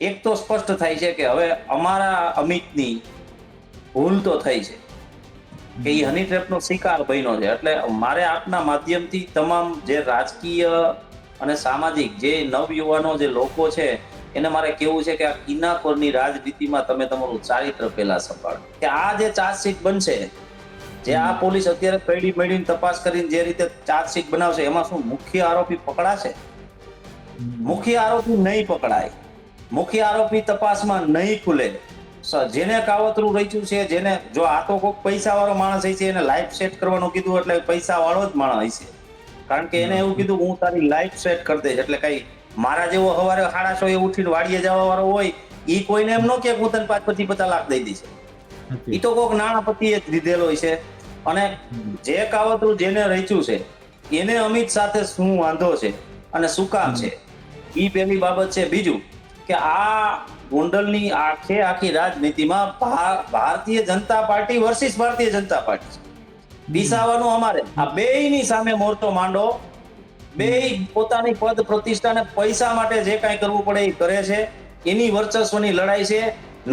એક તો સ્પષ્ટ થાય છે કે હવે અમારા અમિતની ભૂલ તો થઈ છે કે એ હની ટ્રેપનો શિકાર બન્યો છે. એટલે મારે આપના માધ્યમથી તમામ જે રાજકીય અને સામાજિક જે નવયુવાનો જે લોકો છે એને મારે કેવું છે કે આ કિનાખોરની રાજનીતિમાં તમે તમારું ચારિત્ર પહેલા સંભાળો. કે આ જે ચાર્જશીટ બનશે, જે આ પોલીસ અત્યારે પૈડી મેળીને તપાસ કરીને જે રીતે ચાર્જશીટ બનાવશે, એમાં શું મુખ્ય આરોપી પકડાશે? મુખ્ય આરોપી નહીં પકડાય. મુખ્ય આરોપી તપાસમાં નહીં ખુલે. જેને કાવતરું રચ્યું છે, જેને જો આ તો કોઈક પૈસા વાળો માણસ હોય છે, એને લાઈફ સેટ કરવાનું કીધું એટલે પૈસા વાળો જ માણસ હોય છે. કારણ કે એને એવું કીધું હું તારી લાઈફ સેટ કરી દઈશ. એટલે કઈ મારા જેવો સવારે 6:30 ઉઠીને વાડીએ જવા વાળો હોય ઈ કોઈને એમ ન કે હું તને 5-50 લાખ દઈ દઈશ. ઈ તો કોઈક નાણાપતિએ જ લીધેલો હોય છે. અને જે કાવતરું જેને રચ્યું છે એને અમિત સાથે શું વાંધો છે અને શું કામ છે, ઈ પહેલી બાબત છે. બીજું કે આ ગોંડલની આખી રાજનીતિમાં Bharatiya Janata party versus Bharatiya Janata party છે. દિશાવાનું અમારે આ બેયની સામે મોરચો માંડો. બેય પોતાની પદ પ્રતિષ્ઠા ને પૈસા માટે જે કાંઈ કરવું પડે એ કરે છે. એની વર્ચસ્વની લડાઈ છે.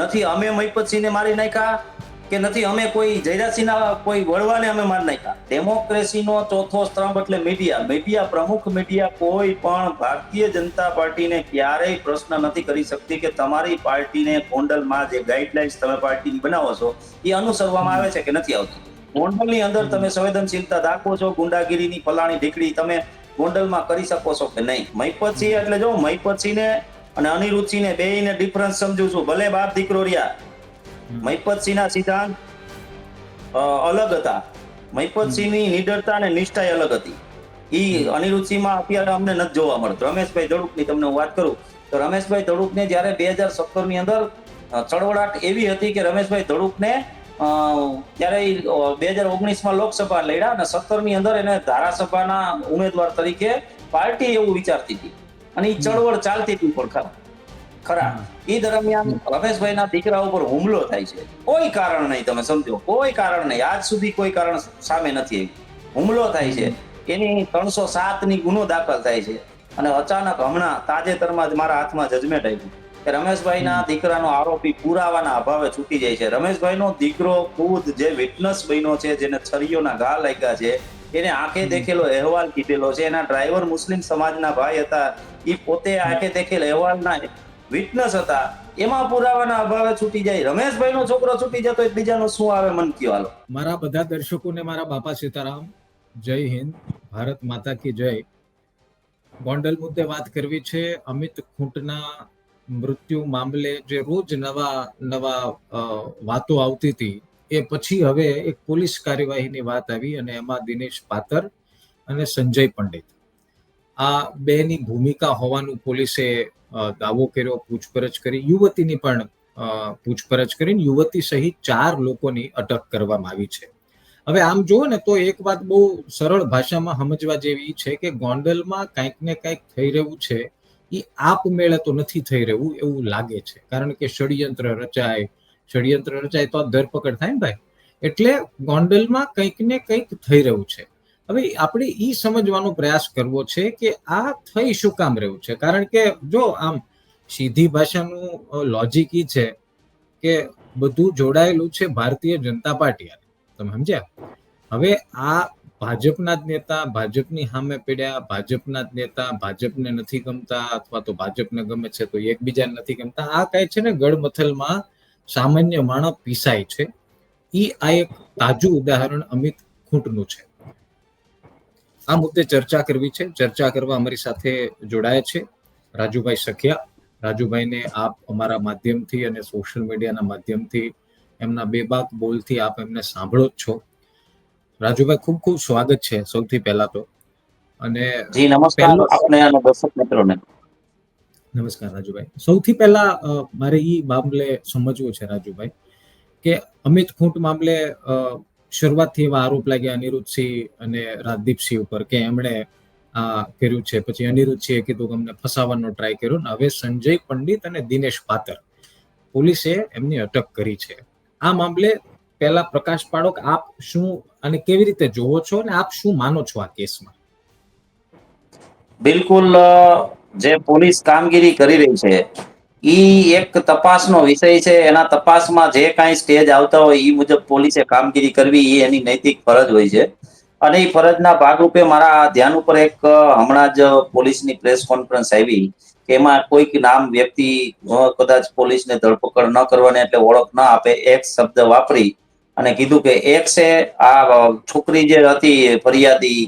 નથી અમે મહિપતસિંહને મારી નાખ્યા કે નથી અમે કોઈ જયરાજસિંહના કોઈ વળવાને અમે મારી નાખ્યા. ડેમોક્રેસીનો ચોથો સ્તંભ એટલે મીડિયા પ્રમુખ મીડિયા કોઈ પણ ભારતીય જનતા પાર્ટીને ક્યારેય પ્રશ્ન નથી કરી શકતી કે તમારી પાર્ટીને ગોંડલમાં જે ગાઈડલાઇન્સ તમે પાર્ટીની બનાવો છો એ અનુસરવામાં આવે છે કે નથી આવતી. ગોંડલની અંદર તમે સંવેદનશીલતા દાખવો છો, ગુંડાગીરીની ફલાણી ઢીકડી તમે ગોંડલમાં કરી શકો છો કે નહીં? મહિપતસિંહ એટલે જો મહિપતસિંહને અને અનિરુદ્ધસિંહને બેયને ડિફરન્સ સમજુ છું. ભલે બાપ દીકરો રહ્યા, મહિપતસિંહના સિદ્ધાંત અલગ હતા. મહિપતસિંહની નિડરતા અને નિષ્ઠા અલગ હતી. ઈ અનિરુદ્ધસિંહમાં અત્યારે અમને નથી જોવા મળતો. રમેશભાઈ ધડુકની તમને હું વાત કરું તો રમેશભાઈ ધડુકને જ્યારે 2017 ની અંદર ચળવળાટ એવી હતી કે રમેશભાઈ ધડુકને ત્યારે 2019માં લોકસભા લડ્યા અને 17 ની અંદર એને ધારાસભાના ઉમેદવાર તરીકે પાર્ટી એવું વિચારતી હતી અને એ ચળવળ ચાલતી હતી. પણ ખરા એ દરમિયાન રમેશભાઈના દીકરા ઉપર હુમલો થાય છે. કોઈ કારણ નહીં, તમે સમજો, કોઈ કારણ નહીં. આજ સુધી કોઈ કારણ સામે નથી આવ્યું. હુમલો થાય છે, એની 307 ની ગુનો દાખલ થાય છે અને અચાનક હમણાં તાજેતરમાં જ મારા હાથમાં જજમેન્ટ આવ્યું કે રમેશભાઈના દીકરાનો આરોપી પુરાવાના અભાવે છૂટી જાય છે. રમેશભાઈનો દીકરો ખુદ જે વિટનેસ બન્યો છે, જેને છરીઓના ઘા લાગ્યા છે, એને આંખે દેખેલો અહેવાલ કીધેલો છે. એના ડ્રાઈવર મુસ્લિમ સમાજના ભાઈ હતા, એ પોતે આંખે દેખેલ અહેવાલના વિટનેસ હતા. એમાં પુરાવાના અભાવે છૂટી જાય. રમેશભાઈનો છોકરો છૂટી જતો એક બીજાનો શું આવે? મન કયો હાલો. મારા બધા દર્શકોને મારા બાપા સીતારામ, જય હિન્દ, ભારત માતા કી જય. ગોંડલ મુદ્દે વાત કરવી છે. અમિત ખૂંટના મૃત્યુ મામલે જે રોજ નવા વાતો આવતી હતી એ પછી હવે એક પોલીસ કાર્યવાહીની વાત આવી અને એમાં દિનેશ પાતર અને સંજય પંડિત આ બેની ભૂમિકા હોવાનું પોલીસે દાવો કર્યો. પૂછપરછ કરી, યુવતીની પણ પૂછપરછ કરીને યુવતી સહિત 4 લોકોની અટક કરવામાં આવી છે. હવે આમ જુઓ ને તો એક વાત બહુ સરળ ભાષામાં સમજવા જેવી છે કે ગોંડલમાં કંઈક ને કંઈક થઈ રહ્યું છે. એ આપમેળે તો નથી થઈ રહ્યું એવું લાગે છે, કારણ કે ષડયંત્ર રચાય તો ધરપકડ થાય ને ભાઈ. એટલે ગોંડલમાં કંઈક ને કંઈક થઈ રહ્યું છે. હવે આપણે ઈ સમજવાનો પ્રયાસ કરવો છે કે આ થઈ શું કામ રહ્યું છે. કારણ કે જો આમ સીધી ભાષાનું લોજિક ઈ છે કે બધું જોડાયેલું છે ભારતીય જનતા પાર્ટી. તમે સમજ્યા? હવે આ ભાજપના જ નેતા ભાજપની સામે પડ્યા, ભાજપના જ નેતા ભાજપને નથી ગમતા અથવા તો ભાજપને ગમે છે તો એકબીજાને નથી ગમતા. આ કઈ છે ને ગળમથલમાં સામાન્ય માણસ પીસાય છે. આ એક તાજું ઉદાહરણ અમિત ખૂંટનું છે. આ મુદ્દે ચર્ચા કરવી છે. ચર્ચા કરવા અમારી સાથે જોડાયા છે રાજુભાઈ સખિયા. રાજુભાઈને આપ અમારા માધ્યમથી અને સોશિયલ મીડિયાના માધ્યમથી એમના બેબાક બોલથી આપ એમને સાંભળો જ છો. રાજુભાઈ, ખૂબ ખૂબ સ્વાગત છે સૌથી પહેલા તો. અને જી નમસ્કાર આપને અને દર્શક મિત્રોને. નમસ્કાર રાજુભાઈ. સૌથી પહેલા મારે ઈ મામલે સમજવું છે રાજુભાઈ કે અમિત ખૂંટ મામલે શરૂઆતથી એવા આરોપ લાગ્યા અનિરુદ્ધસિંહ અને રાજદીપસિંહ ઉપર કે એમણે આ કર્યું છે. પછી અનિરુદ્ધસિંહે કીધું કે અમને ફસાવાનો ટ્રાય કર્યો ને હવે સંજય પંડિત અને દિનેશ પાતર પોલીસે એમની અટક કરી છે. આ મામલે પહેલા પ્રકાશ પાડો કે આપ શું અને કેવી રીતે જોવો છો અને આપ શું માનો છો આ કેસમાં? બિલકુલ, જે પોલીસ કામગીરી કરી રહી છે ઈ એક તપાસનો વિષય છે. એના તપાસમાં જે કાંઈ સ્ટેજ આવતા હોય એ મુજબ પોલીસે કામગીરી કરવી એ એની નૈતિક ફરજ હોય છે. અને એ ફરજના ભાગરૂપે મારા ધ્યાન ઉપર એક હમણાં જ પોલીસની પ્રેસ કોન્ફરન્સ આવી કે એમાં કોઈક નામ વ્યક્તિ કદાચ પોલીસને ધરપકડ ન કરવાની એટલે ઓળખ ન આપે એક શબ્દ વાપરી અને કીધું કે એક્સે આ છોકરી જે હતી ફરિયાદી,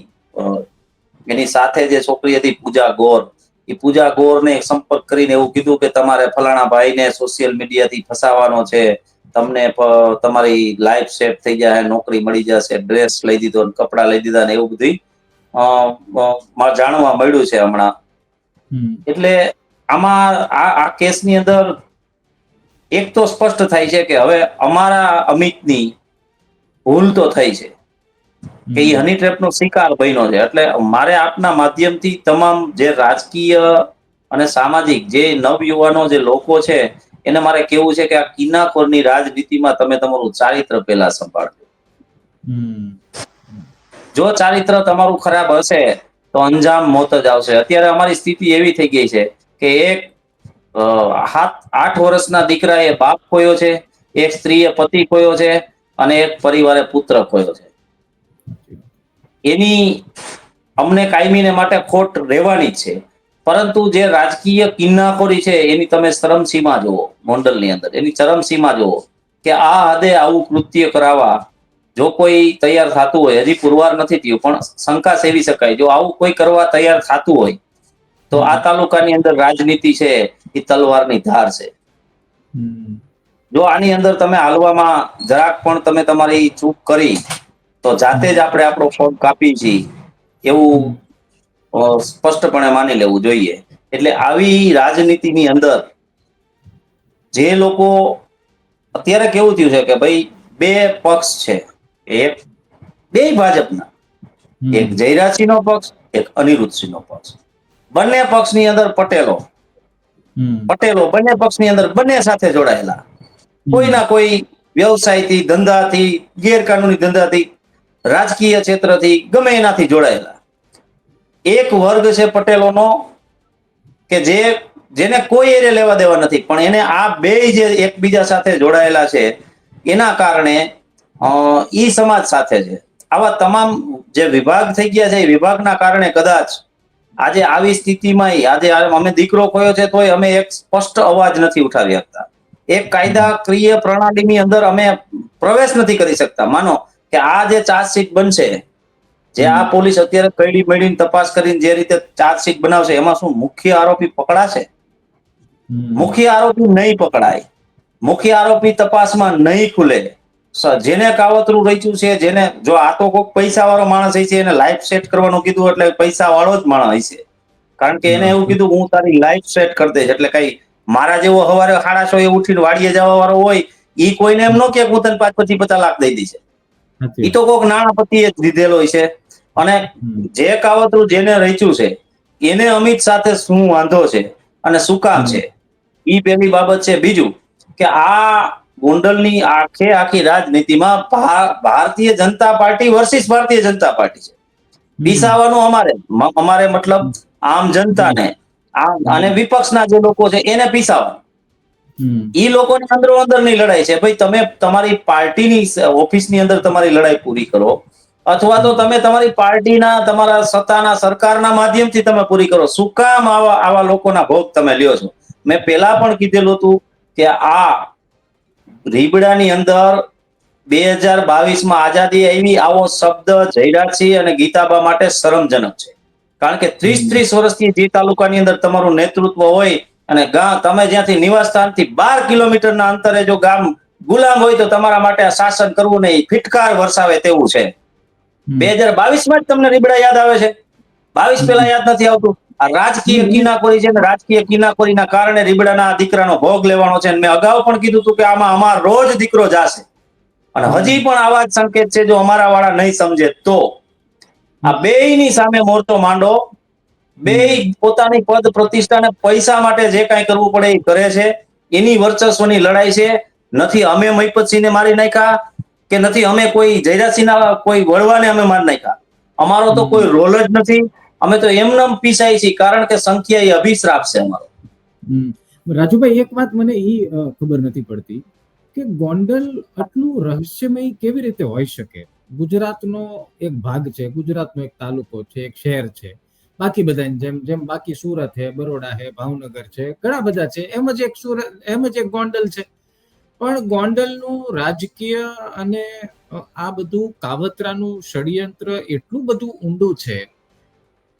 એની સાથે જે છોકરી હતી પૂજા ગોર, એ પૂજા ગોરને સંપર્ક કરીને એવું કીધું કે તમારે ફલાણા ભાઈને સોશિયલ મીડિયાથી ફસાવાનો છે, તમને તમારી લાઈફ સેટ થઈ જાય, નોકરી મળી જશે, ડ્રેસ લઈ દીધો, કપડા લઈ દીધા ને એવું બધું જાણવા મળ્યું છે હમણાં. એટલે આમાં આ કેસની અંદર એક તો સ્પષ્ટ થાય છે કે હવે અમારા અમિતની ભૂલ તો થઈ છે કે એ હની ટ્રેપનો શિકાર બન્યો છે. એટલે મારે આપના માધ્યમથી તમામ જે રાજકીય અને સામાજિક જે નવયુવાનો જે લોકો છે એને મારે કેવું છે કે આ કિનાખોરની રાજનીતિમાં તમે તમારું ચારિત્ર પેલા સંભાળજો. જો ચારિત્ર તમારું ખરાબ હશે તો અંજામ મોત જ આવશે. અત્યારે અમારી સ્થિતિ એવી થઈ ગઈ છે કે એક 8 વર્ષના દીકરાએ બાપ ખોયો છે, એક સ્ત્રીએ પતિ ખોયો છે અને એક પરિવારે પુત્ર ખોયો છે. એની અમને કાયમીને માટે ખોટ રહેવાની જ છે. પરંતુ જે રાજકીય કિન્નાખોરી છે એની તમે ચરમસીમા જુઓ, ગોંડલની અંદર એની ચરમસીમા જુઓ કે આ હદે આવું કૃત્ય કરાવવા જો કોઈ તૈયાર થતું હોય, હજી પુરવાર નથી થયું પણ શંકા સેવી શકાય, જો આવું કોઈ કરવા તૈયાર થતું હોય તો આ તાલુકાની અંદર રાજનીતિ છે એ તલવારની ધાર છે. જો આની અંદર તમે હાલવામાં જરાક પણ તમે તમારી ચૂક કરી તો જાતે જ આપણે આપણો ફોન કાપી છીએ એવું સ્પષ્ટપણે માની લેવું જોઈએ. એટલે આવી રાજનીતિની અંદર જે લોકો અત્યારે કેવું થયું છે કે ભાઈ બે પક્ષ છે, એક બે ભાજપના, એક જયરાજસિંહનો પક્ષ, એક અનિરુદ્ધસિંહનો પક્ષ. બંને પક્ષની અંદર પટેલો બંને પક્ષની અંદર બંને સાથે જોડાયેલા, કોઈના કોઈ વ્યવસાયથી, ધંધાથી, ગેરકાનૂની ધંધાથી, રાજકીય ક્ષેત્રથી, ગમે એનાથી જોડાયેલા. એક વર્ગ છે પટેલોનો કે જેને કોઈ એને લેવા દેવા નથી, પણ એને આ બે જે એકબીજા સાથે જોડાયેલા છે એના કારણે ઈ સમાજ સાથે છે. આવા તમામ જે વિભાગ થઈ ગયા છે એ વિભાગના કારણે કદાચ આજે આવી સ્થિતિમાં આજે અમે દીકરો ખોયો છે તોય અમે એક સ્પષ્ટ અવાજ નથી ઉઠાવી શકતા. એક કાયદાકીય પ્રણાલીની અંદર અમે પ્રવેશ નથી કરી શકતા. માનો કે આ જે ચાર્જશીટ બનશે, જે આ પોલીસ અત્યારે કઈડી મેળીને તપાસ કરીને જે રીતે ચાર્જશીટ બનાવશે, એમાં શું મુખ્ય આરોપી પકડાશે? મુખ્ય આરોપી નહીં પકડાય, મુખ્ય આરોપી તપાસમાં નહીં ખુલે. જેને કાવતરું રચ્યું છે, જેને જો આ તો કોઈક પૈસા વાળો માણસ છે, એને લાઈફ સેટ કરવાનું કીધું એટલે પૈસા વાળો જ માણસ છે. કારણ કે એને એવું કીધું હું તારી લાઈફ સેટ કરી દઈશ. એટલે કઈ મારા જેવો સવારે 6:30 ઉઠીને વાડીએ જવા વાળો હોય ઈ કોઈને એમ ન કે હું તને 50 લાખ દઈ દઈશ. ઈ તો કોઈક નાણાપતિએ જ દીધેલો છે. અને જે કાવતરું જેને રચ્યું છે એને અમિત સાથે શું વાંધો છે અને શું કામ છે, ઈ પહેલી બાબત છે. બીજું કે આ ગોંડલની આખી રાજનીતિમાં Bharatiya Janata party versus Bharatiya Janata party છે. પીસાવાનું અમારે મતલબ આમ જનતાને અને વિપક્ષના જે લોકો છે એને પીસાવાનું. ઈ લોકોની અંદરો અંદરની લડાઈ છે. ભાઈ તમે તમારી પાર્ટીની ઓફિસની અંદર તમારી લડાઈ પૂરી કરો, અથવા તો તમે તમારી પાર્ટીના, તમારા સત્તાના, સરકારના માધ્યમથી તમે પૂરી કરો. શું કામ આવા લોકોના ભોગ તમે લ્યો છો? મેં પેલા પણ કીધેલું હતું કે આ રીબડાની અંદર 2022માં આઝાદી આવી, આવો શબ્દ જયરાજસિંહ અને ગીતાબા માટે શરમજનક છે. કારણ કે 30 વર્ષથી જે તાલુકાની અંદર તમારું નેતૃત્વ હોય અને તમે જ્યાંથી નિવાસ સ્થાનથી 12 કિલોમીટરના અંતરે જો ગામ ગુલામ હોય તો તમારા માટે આ શાસન કરવું નહીં, ફિટકાર વરસાવે તેવું છે. 2022માં જ તમને રીબડા યાદ આવે છે? 22 પહેલા યાદ નથી આવતું? આ રાજકીય કિનાખોરી છે ને રાજકીય કિનાખોરીના કારણે રીબડાના આ દીકરાનો ભોગ લેવાનો છે. મેં અગાઉ પણ કીધું હતું કે આમાં અમારો જ દીકરો જાશે. અને હજી પણ આવા જ સંકેત છે, જો અમારા વાળા નહીં સમજે તો આ બેયની સામે મોરચો માંડો. બેય પોતાની પદ પ્રતિષ્ઠાને પૈસા માટે જે કાંઈ કરવું પડે એ કરે છે. એની વર્ચસ્વની લડાઈ છે. નથી અમે મહિપતસિંહને મારી નાખ્યા કે નથી અમે કોઈ જયરાજસિંહના કોઈ વડવાને અમે મારી નાખ્યા. અમારો તો કોઈ રોલ જ નથી. અમે તો એમને પીસાઈ છીએ કારણ કે સંખ્યા એ અભિશ્રાપ છે અમારો. રાજુભાઈ, એક વાત મને ખબર નથી પડતી કે ગોંડલ આટલું રહસ્યમય કેવી રીતે હોઈ શકે. ગુજરાતનો એક ભાગ છે, ગુજરાતનો એક તાલુકો છે, એક શહેર છે. બાકી બધાની જેમ જેમ બાકી સુરત છે, બરોડા છે, ભાવનગર છે, ઘણા બધા છે, એમ જ એક ગોંડલ છે. પણ ગોંડલનું રાજકીય અને આ બધું કાવતરાનું ષડયંત્ર એટલું બધું ઊંડું છે,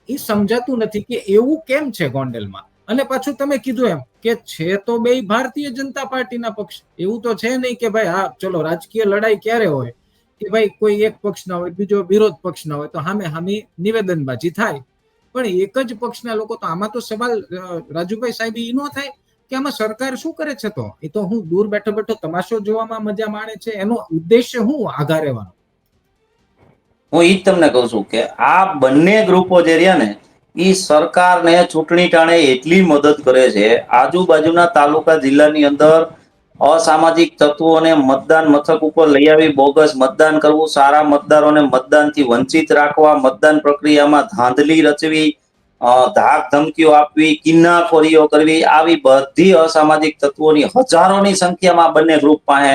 એ સમજાતું નથી કે એવું કેમ છે ગોંડલમાં. અને પાછું તમે કીધું એમ કે છે તો બે ભારતીય જનતા પાર્ટીના પક્ષ. એવું તો છે નહીં કે ભાઈ હા ચલો રાજકીય લડાઈ ક્યારે હોય કે ભાઈ કોઈ એક પક્ષના હોય, બીજો વિરોધ પક્ષના હોય, તો સામે સામે નિવેદનબાજી થાય. પણ એક જ પક્ષના લોકો, તો આમાં તો સવાલ રાજુભાઈ સાહેબ એ નો થાય કે આમાં સરકાર શું કરે છે? તો એ તો હું દૂર બેઠો બેઠો તમાશો જોવામાં મજા માણે છે, એનો ઉદ્દેશ્ય શું આઘા રહેવાનો? હું ઈ જ તમને કહું છું કે આ બંને ગ્રુપો જે રહ્યા ને, ઈ સરકારને ચૂંટણી ટાણે એટલી મદદ કરે છે. આજુબાજુના તાલુકા જિલ્લાની અંદર અસામાજિક તત્વોને મતદાન મથક ઉપર લઈ આવી બોગસ મતદાન કરવું, સારા મતદારોને મતદાનથી વંચિત રાખવા, મતદાન પ્રક્રિયામાં ધાંધલી રચવી, ધાક ધમકીઓ આપવી, કિન્નાખોરીઓ કરવી, આવી બધી અસામાજિક તત્વોની હજારોની સંખ્યામાં બંને ગ્રુપ પાસે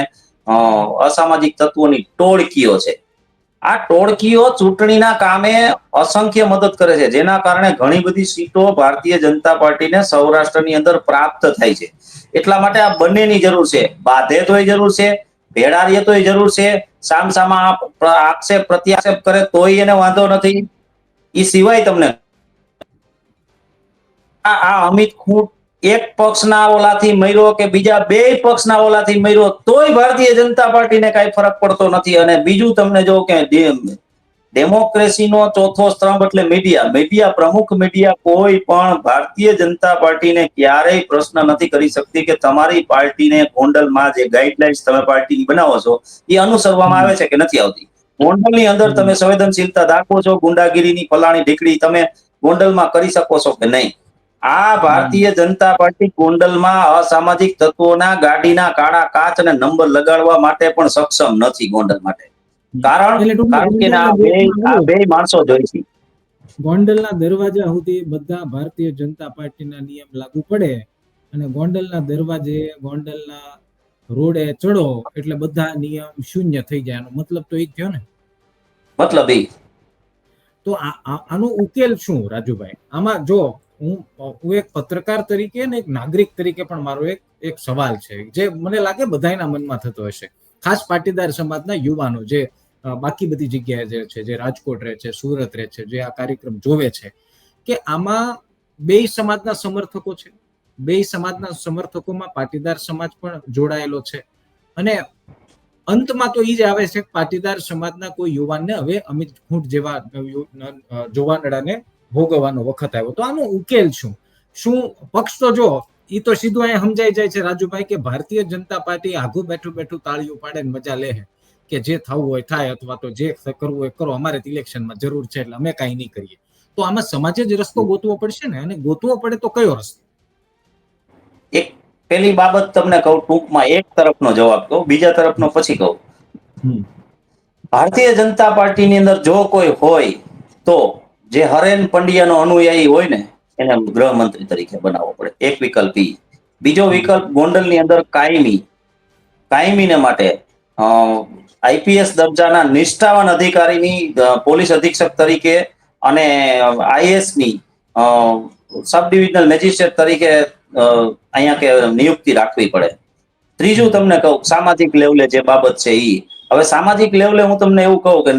અસામાજિક તત્વોની ટોળકીઓ છે. આ ટોળકીઓ ચૂંટણીના કામે અસંખ્ય મદદ કરે છે, જેના કારણે ઘણી બધી સીટો ભારતીય જનતા પાર્ટીને સૌરાષ્ટ્રની અંદર પ્રાપ્ત થાય છે. એટલા માટે આ બંનેની જરૂર છે. બાધે તોય જરૂર છે, ભેળારીએ તોય જરૂર છે, સામસામા આક્ષેપ પ્રત્યાક્ષેપ કરે તોય એને વાંધો નથી. એ સિવાય તમને આ અમિત ખૂંટ એક પક્ષના ઓલાથી મર્યો કે બીજા બે પક્ષના ઓલાથી મર્યો તોય ભારતીય જનતા પાર્ટીને કઈ ફરક પડતો નથી. અને બીજું તમને જો કે ડેમોક્રેસીનો ચોથો સ્તંભ એટલે મીડિયા. મીડિયા, પ્રમુખ મીડિયા કોઈ પણ ભારતીય જનતા પાર્ટીને ક્યારેય પ્રશ્ન નથી કરી શકતી કે તમારી પાર્ટીને ગોંડલમાં જે ગાઈડલાઇન્સ તમે પાર્ટીની બનાવો છો એ અનુસરવામાં આવે છે કે નથી આવતી. ગોંડલની અંદર તમે સંવેદનશીલતા દાખવો છો, ગુંડાગીરીની ફલાણી ઢીકડી તમે ગોંડલમાં કરી શકો છો કે નહીં? આ ભારતીય જનતા પાર્ટી ગોંડલમાં અસામાજિક તત્વોના ગાડીના કાળા કાચ અને નંબર લગાડવા માટે પણ સક્ષમ નથી. ગોંડલ માટે કારણ એટલે ટૂંકમાં કારણ કે આ બે માણસો જોઈ છે. ગોંડલના દરવાજા સુધી બધા ભારતીય જનતા પાર્ટીના નિયમ લાગુ પડે અને ગોંડલના દરવાજે, ગોંડલના રોડે ચડો એટલે બધા નિયમ શૂન્ય થઈ જાય. એનો મતલબ તો એ જ થયો ને. મતલબ એ તો આનો ઉકેલ શું રાજુભાઈ? આમાં જો હું એક પત્રકાર તરીકે ને એક નાગરિક તરીકે પણ મારો એક સવાલ છે જે મને લાગે બધાના મનમાં થતો હશે, ખાસ પાટીદાર સમાજના યુવાનો જે બાકી બધી જગ્યાએ જે છે, જે રાજકોટ રહે છે, સુરત રહે છે, જે આ કાર્યક્રમ જોવે છે, કે આમાં બે સમાજના સમર્થકો છે. બે સમાજના સમર્થકોમાં પાટીદાર સમાજ પણ જોડાયેલો છે. અને અંતમાં તો એ જ આવે છે પાટીદાર સમાજના કોઈ યુવાનને હવે અમિત ખૂંટ જેવા જોવાનડાને ભોગવવાનો વખત આવ્યો. તો આનો ઉકેલ શું? પક્ષ તો જો એ તો સીધું અહીંયા સમજાઈ જાય છે રાજુભાઈ કે ભારતીય જનતા પાર્ટી આઘું બેઠું બેઠું તાળીઓ પાડે ને મજા લે કે જે થવું હોય થાય, અથવા તો જે કરવું હોય કરો, અમારે ઇલેક્શનમાં જરૂર છે એટલે અમે કાંઈ નહીં કરીએ. તો આમાં સમાજે જ રસ્તો ગોતવો પડશે ને, અને ગોતવો પડે તો કયો રસ્તો? એક પેલી બાબત તમને કહું ટૂંકમાં, એક તરફનો જવાબ કહું, બીજા તરફનો પછી કહું. ભારતીય જનતા પાર્ટીની અંદર જો કોઈ હોય તો જે હરેન પંડ્યાનો અનુયાયી હોય ને એને ગૃહમંત્રી તરીકે બનાવવો પડે. એક વિકલ્પ ઈ. બીજો વિકલ્પ ગોંડલની અંદર કાયમીને માટે આઈપીએસ દરજાના નિષ્ઠાવાન અધિકારીની પોલીસ અધિક્ષક તરીકે અને આઈએસની સબ ડિવિઝનલ મેજિસ્ટ્રેટ તરીકે અહીંયા કે નિયુક્તિ રાખવી પડે. ત્રીજું તમને કહું, સામાજિક લેવલે જે બાબત છે ઈ. હવે સામાજિક લેવલે હું તમને એવું કહું કે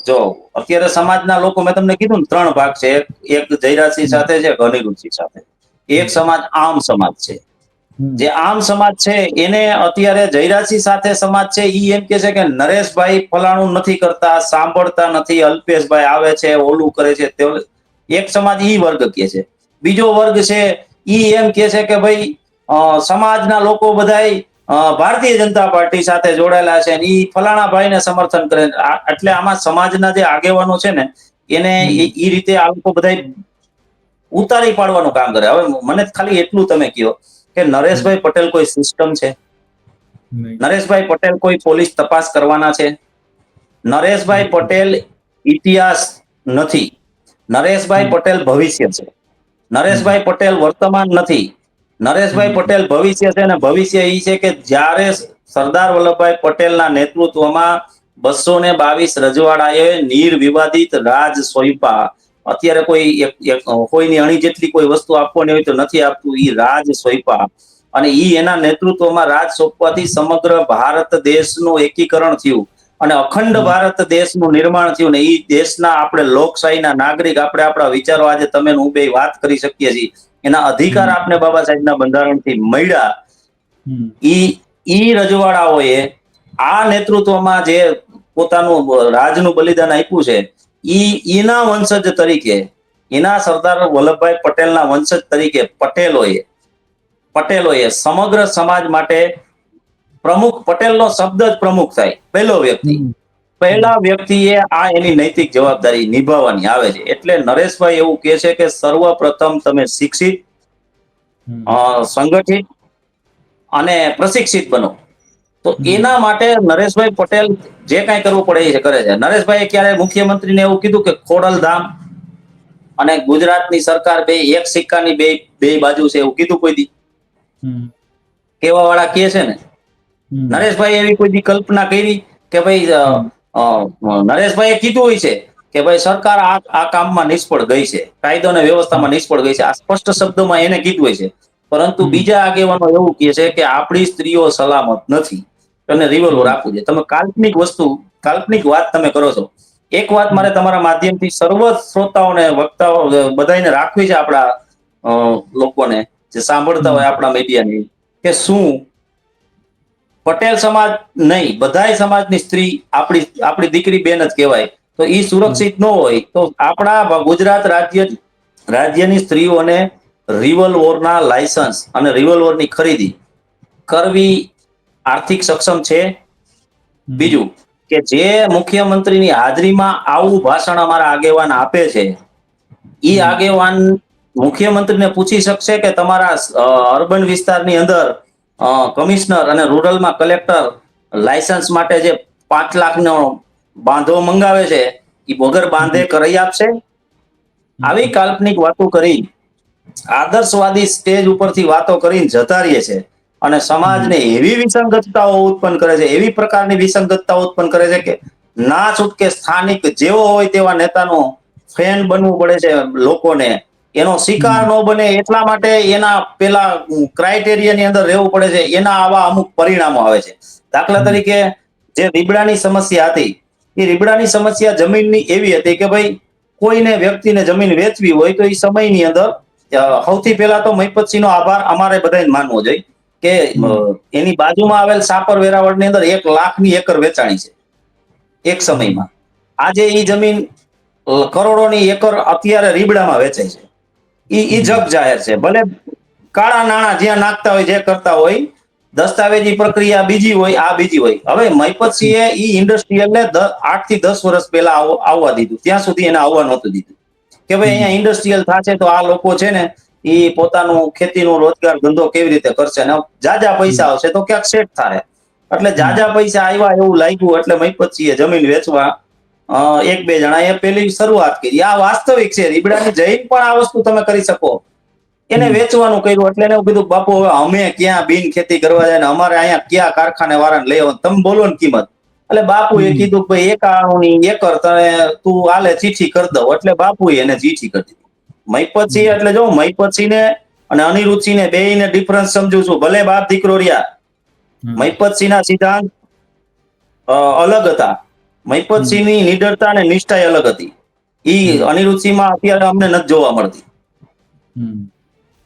જો અત્યારે સમાજના લોકો, મેં તમને કીધું ને 3 ભાગ છે. એક જયરાજસિંહ સાથે છે, એક અનિરુદ્ધસિંહ સાથે. એક સમાજ આમ સમાજ છે. જે આમ સમાજ છે એને અત્યારે જયરાજસિંહ સાથે સમાજ છે ઈ એમ કે છે કે નરેશભાઈ ફલાણું નથી કરતા, સાંભળતા નથી, અલ્પેશભાઈ આવે છે, ઓલું કરે છે. એક સમાજ ઈ વર્ગ કે છે. બીજો વર્ગ છે ઈ એમ કે છે કે ભાઈ સમાજના લોકો બધાય ભારતીય જનતા પાર્ટી સાથે જોડાયેલા છે, ઈ ફલાણા ભાઈને સમર્થન કરે. એટલે આમાં સમાજના જે આગેવાનો છે ને એને ઈ રીતે આ લોકો બધા ઉતારી પાડવાનું કામ કરે. હવે મને ખાલી એટલું તમે કહો કે નરેશભાઈ પટેલ કોઈ સિસ્ટમ છે? નરેશભાઈ પટેલ કોઈ પોલીસ તપાસ કરવાના છે? નરેશભાઈ પટેલ ઇતિહાસ નથી. નરેશભાઈ પટેલ ભવિષ્ય છે. નરેશભાઈ પટેલ વર્તમાન નથી. નરેશભાઈ પટેલ ભવિષ્ય છે, ને ભવિષ્ય એ છે કે જ્યારે સરદાર વલ્લભભાઈ પટેલના નેતૃત્વમાં 222 રજવાડાએ નિર્વિવાદિત રાજ સોંપ્યા. અત્યારે કોઈની અણી જેટલી કોઈ વસ્તુ આપવાની હોય તો નથી આપતું, ઈ રાજ સોંપ્યા. અને ઈ એના નેતૃત્વમાં રાજ સોંપવાથી સમગ્ર ભારત દેશનું એકીકરણ થયું અને અખંડ ભારત દેશનું નિર્માણ થયું. ને ઈ દેશના આપણે લોકશાહીના નાગરિક, આપણે આપણા વિચારો આજે તમે હું બે વાત કરી શકીએ છીએ, એના અધિકાર આપને બાબા સાહેબના બંધારણથી મળ્યા. ઈ રજવાડાઓએ આ નેતૃત્વમાં જે પોતાનું રાજનું બલિદાન આપ્યું છે, એના વંશજ તરીકે, એના સરદાર વલ્લભભાઈ પટેલના વંશજ તરીકે પટેલોએ સમગ્ર સમાજ માટે પ્રમુખ, પટેલનો શબ્દ જ પ્રમુખ થાય, પહેલા વ્યક્તિએ આ એની નૈતિક જવાબદારી નિભાવવાની આવે છે. એટલે નરેશભાઈ એવું કહે છે કે સર્વપ્રથમ તમે શિક્ષિત, સંગઠિત અને પ્રશિક્ષિત બનો. તો એના માટે નરેશભાઈ પટેલ જે કાંઈ કરવું પડે એ કરે છે. નરેશભાઈએ ક્યારે મુખ્યમંત્રીને એવું કીધું કે ખોડલધામ અને ગુજરાતની સરકાર બે એક સિક્કાની બે બાજુ છે એવું કીધું કોઈ દી? કેવા વાળા કહે છે ને, નરેશભાઈ એવી કોઈ દી કલ્પના કરી કે ભાઈ નરેશભાઈએ કીધું હોય છે કે ભાઈ સરકાર આ કામમાં નિષ્ફળ ગઈ છે, કાયદો અને વ્યવસ્થામાં નિષ્ફળ ગઈ છે, આ સ્પષ્ટ શબ્દોમાં એને કીધું હોય છે. પરંતુ બીજા આગેવાનો એવું કહે છે કે આપણી સ્ત્રીઓ સલામત નથી, અને રિવોલ્વર આપવું છે. તમે કાલ્પનિક વાત તમે કરો છો. એક વાત મારે તમારા માધ્યમથી સર્વ શ્રોતાઓને, વક્તાઓ બધાને રાખવી છે, આપણા લોકોને જે સાંભળતા હોય આપણા મીડિયાની, કે શું પટેલ સમાજ નહીં, બધાય સમાજની સ્ત્રી આપણી દીકરી બેન જ કહેવાય, તો ઈ સુરક્ષિત ન હોય તો આપણા ગુજરાત રાજ્યની સ્ત્રીઓને રિવોલ્વરના લાયસન્સ અને રિવોલ્વરની ખરીદી કરવી આર્થિક સક્ષમ છે? બીજું કે જે મુખ્યમંત્રીની હાજરીમાં આવું ભાષણ અમારા આગેવાન આપે છે, ઈ આગેવાન મુખ્યમંત્રીને પૂછી શકશે કે તમારા અર્બન વિસ્તારની અંદર કમિશનર અને રૂરલમાં કલેક્ટર લાયસન્સ માટે જે 5 લાખનો બાંધો મંગાવે છે, એ વગર બાંધે કરાઈ આપશે? આવી કાલ્પનિક વાતો કરી, આદર્શવાદી સ્ટેજ ઉપરથી વાતો કરીને જતા રહીએ છે અને સમાજને એવી વિસંગતતાઓ ઉત્પન્ન કરે છે, એવી પ્રકારની વિસંગતતાઓ ઉત્પન્ન કરે છે કે ના છૂટકે સ્થાનિક જેવો હોય તેવા નેતાનો ફેન બનવું પડે છે લોકોને. એનો શિકાર ન બને એટલા માટે એના પેલા ક્રાઇટેરિયાની અંદર રહેવું પડે છે. એના આવા અમુક પરિણામો આવે છે. દાખલા તરીકે જે રીબડાની સમસ્યા હતી, એ રીબડાની સમસ્યા જમીનની એવી હતી કે ભાઈ કોઈને વ્યક્તિને જમીન વેચવી હોય તો એ સમયની અંદર સૌથી પહેલા તો મહિપતસિંહનો આભાર અમારે બધાને માનવો જોઈએ કે એની બાજુમાં આવેલ સાપર વેરાવળની અંદર 1 લાખની એકર વેચાણી છે એક સમયમાં. આજે એ જમીન કરોડોની એકર અત્યારે રીબડામાં વેચાય છે. ઈ જગ જાહેર છે. ભલે કાળા નાણાં જ્યાં નાખતા હોય, જે કરતા હોય, દસ્તાવેજી પ્રક્રિયા બીજી હોય, આ બીજી હોય. હવે મહિપતસિંહે ઈ ઇન્ડસ્ટ્રીયલને 8 થી 10 વર્ષ પહેલા આવવા દીધું, ત્યાં સુધી એને આવવા નહોતું દીધું કે ભાઈ અહીંયા ઇન્ડસ્ટ્રીયલ થશે તો આ લોકો છે ને એ પોતાનું ખેતીનો રોજગાર ધંધો કેવી રીતે કરશે, ને જાજા પૈસા આવશે તો ક્યાંક સેટ થાય. એટલે જાજા પૈસા આવ્યા એવું લાગ્યું એટલે મહિપતસિંહે જમીન વેચવા 1-2 જણાએ પેલી શરૂઆત કરી. આ વાસ્તવિક છે, રીબડાની જઈને પણ આ વસ્તુ તમે કરી શકો. એને વેચવાનું કર્યું એટલે એને કીધું બાપુ હવે અમે ક્યાં બિન ખેતી કરવા જાય ને અમારે અહીંયા ક્યાં કારખાને વાળાને લઈ આવવાનું, તમે બોલો ને કિંમત. એટલે બાપુએ કીધું ભાઈ 91 એકર તું આલે ચીઠી કરી દઉં. એટલે બાપુએ એને ચીઠી કરી દીધી. મહિપતસિંહ એટલે જો મહિપતસિંહને અને અનિરુદ્ધસિંહને બેયને ડિફરન્સ સમજુ છું. ભલે બાપ દીકરો રહ્યા, મહિપતસિંહના સિદ્ધાંત અલગ હતા. મહિપતસિંહની નિડરતા અને નિષ્ઠા અલગ હતી. ઈ અનિરુદ્ધસિંહમાં અત્યારે અમને નથી જોવા મળતી.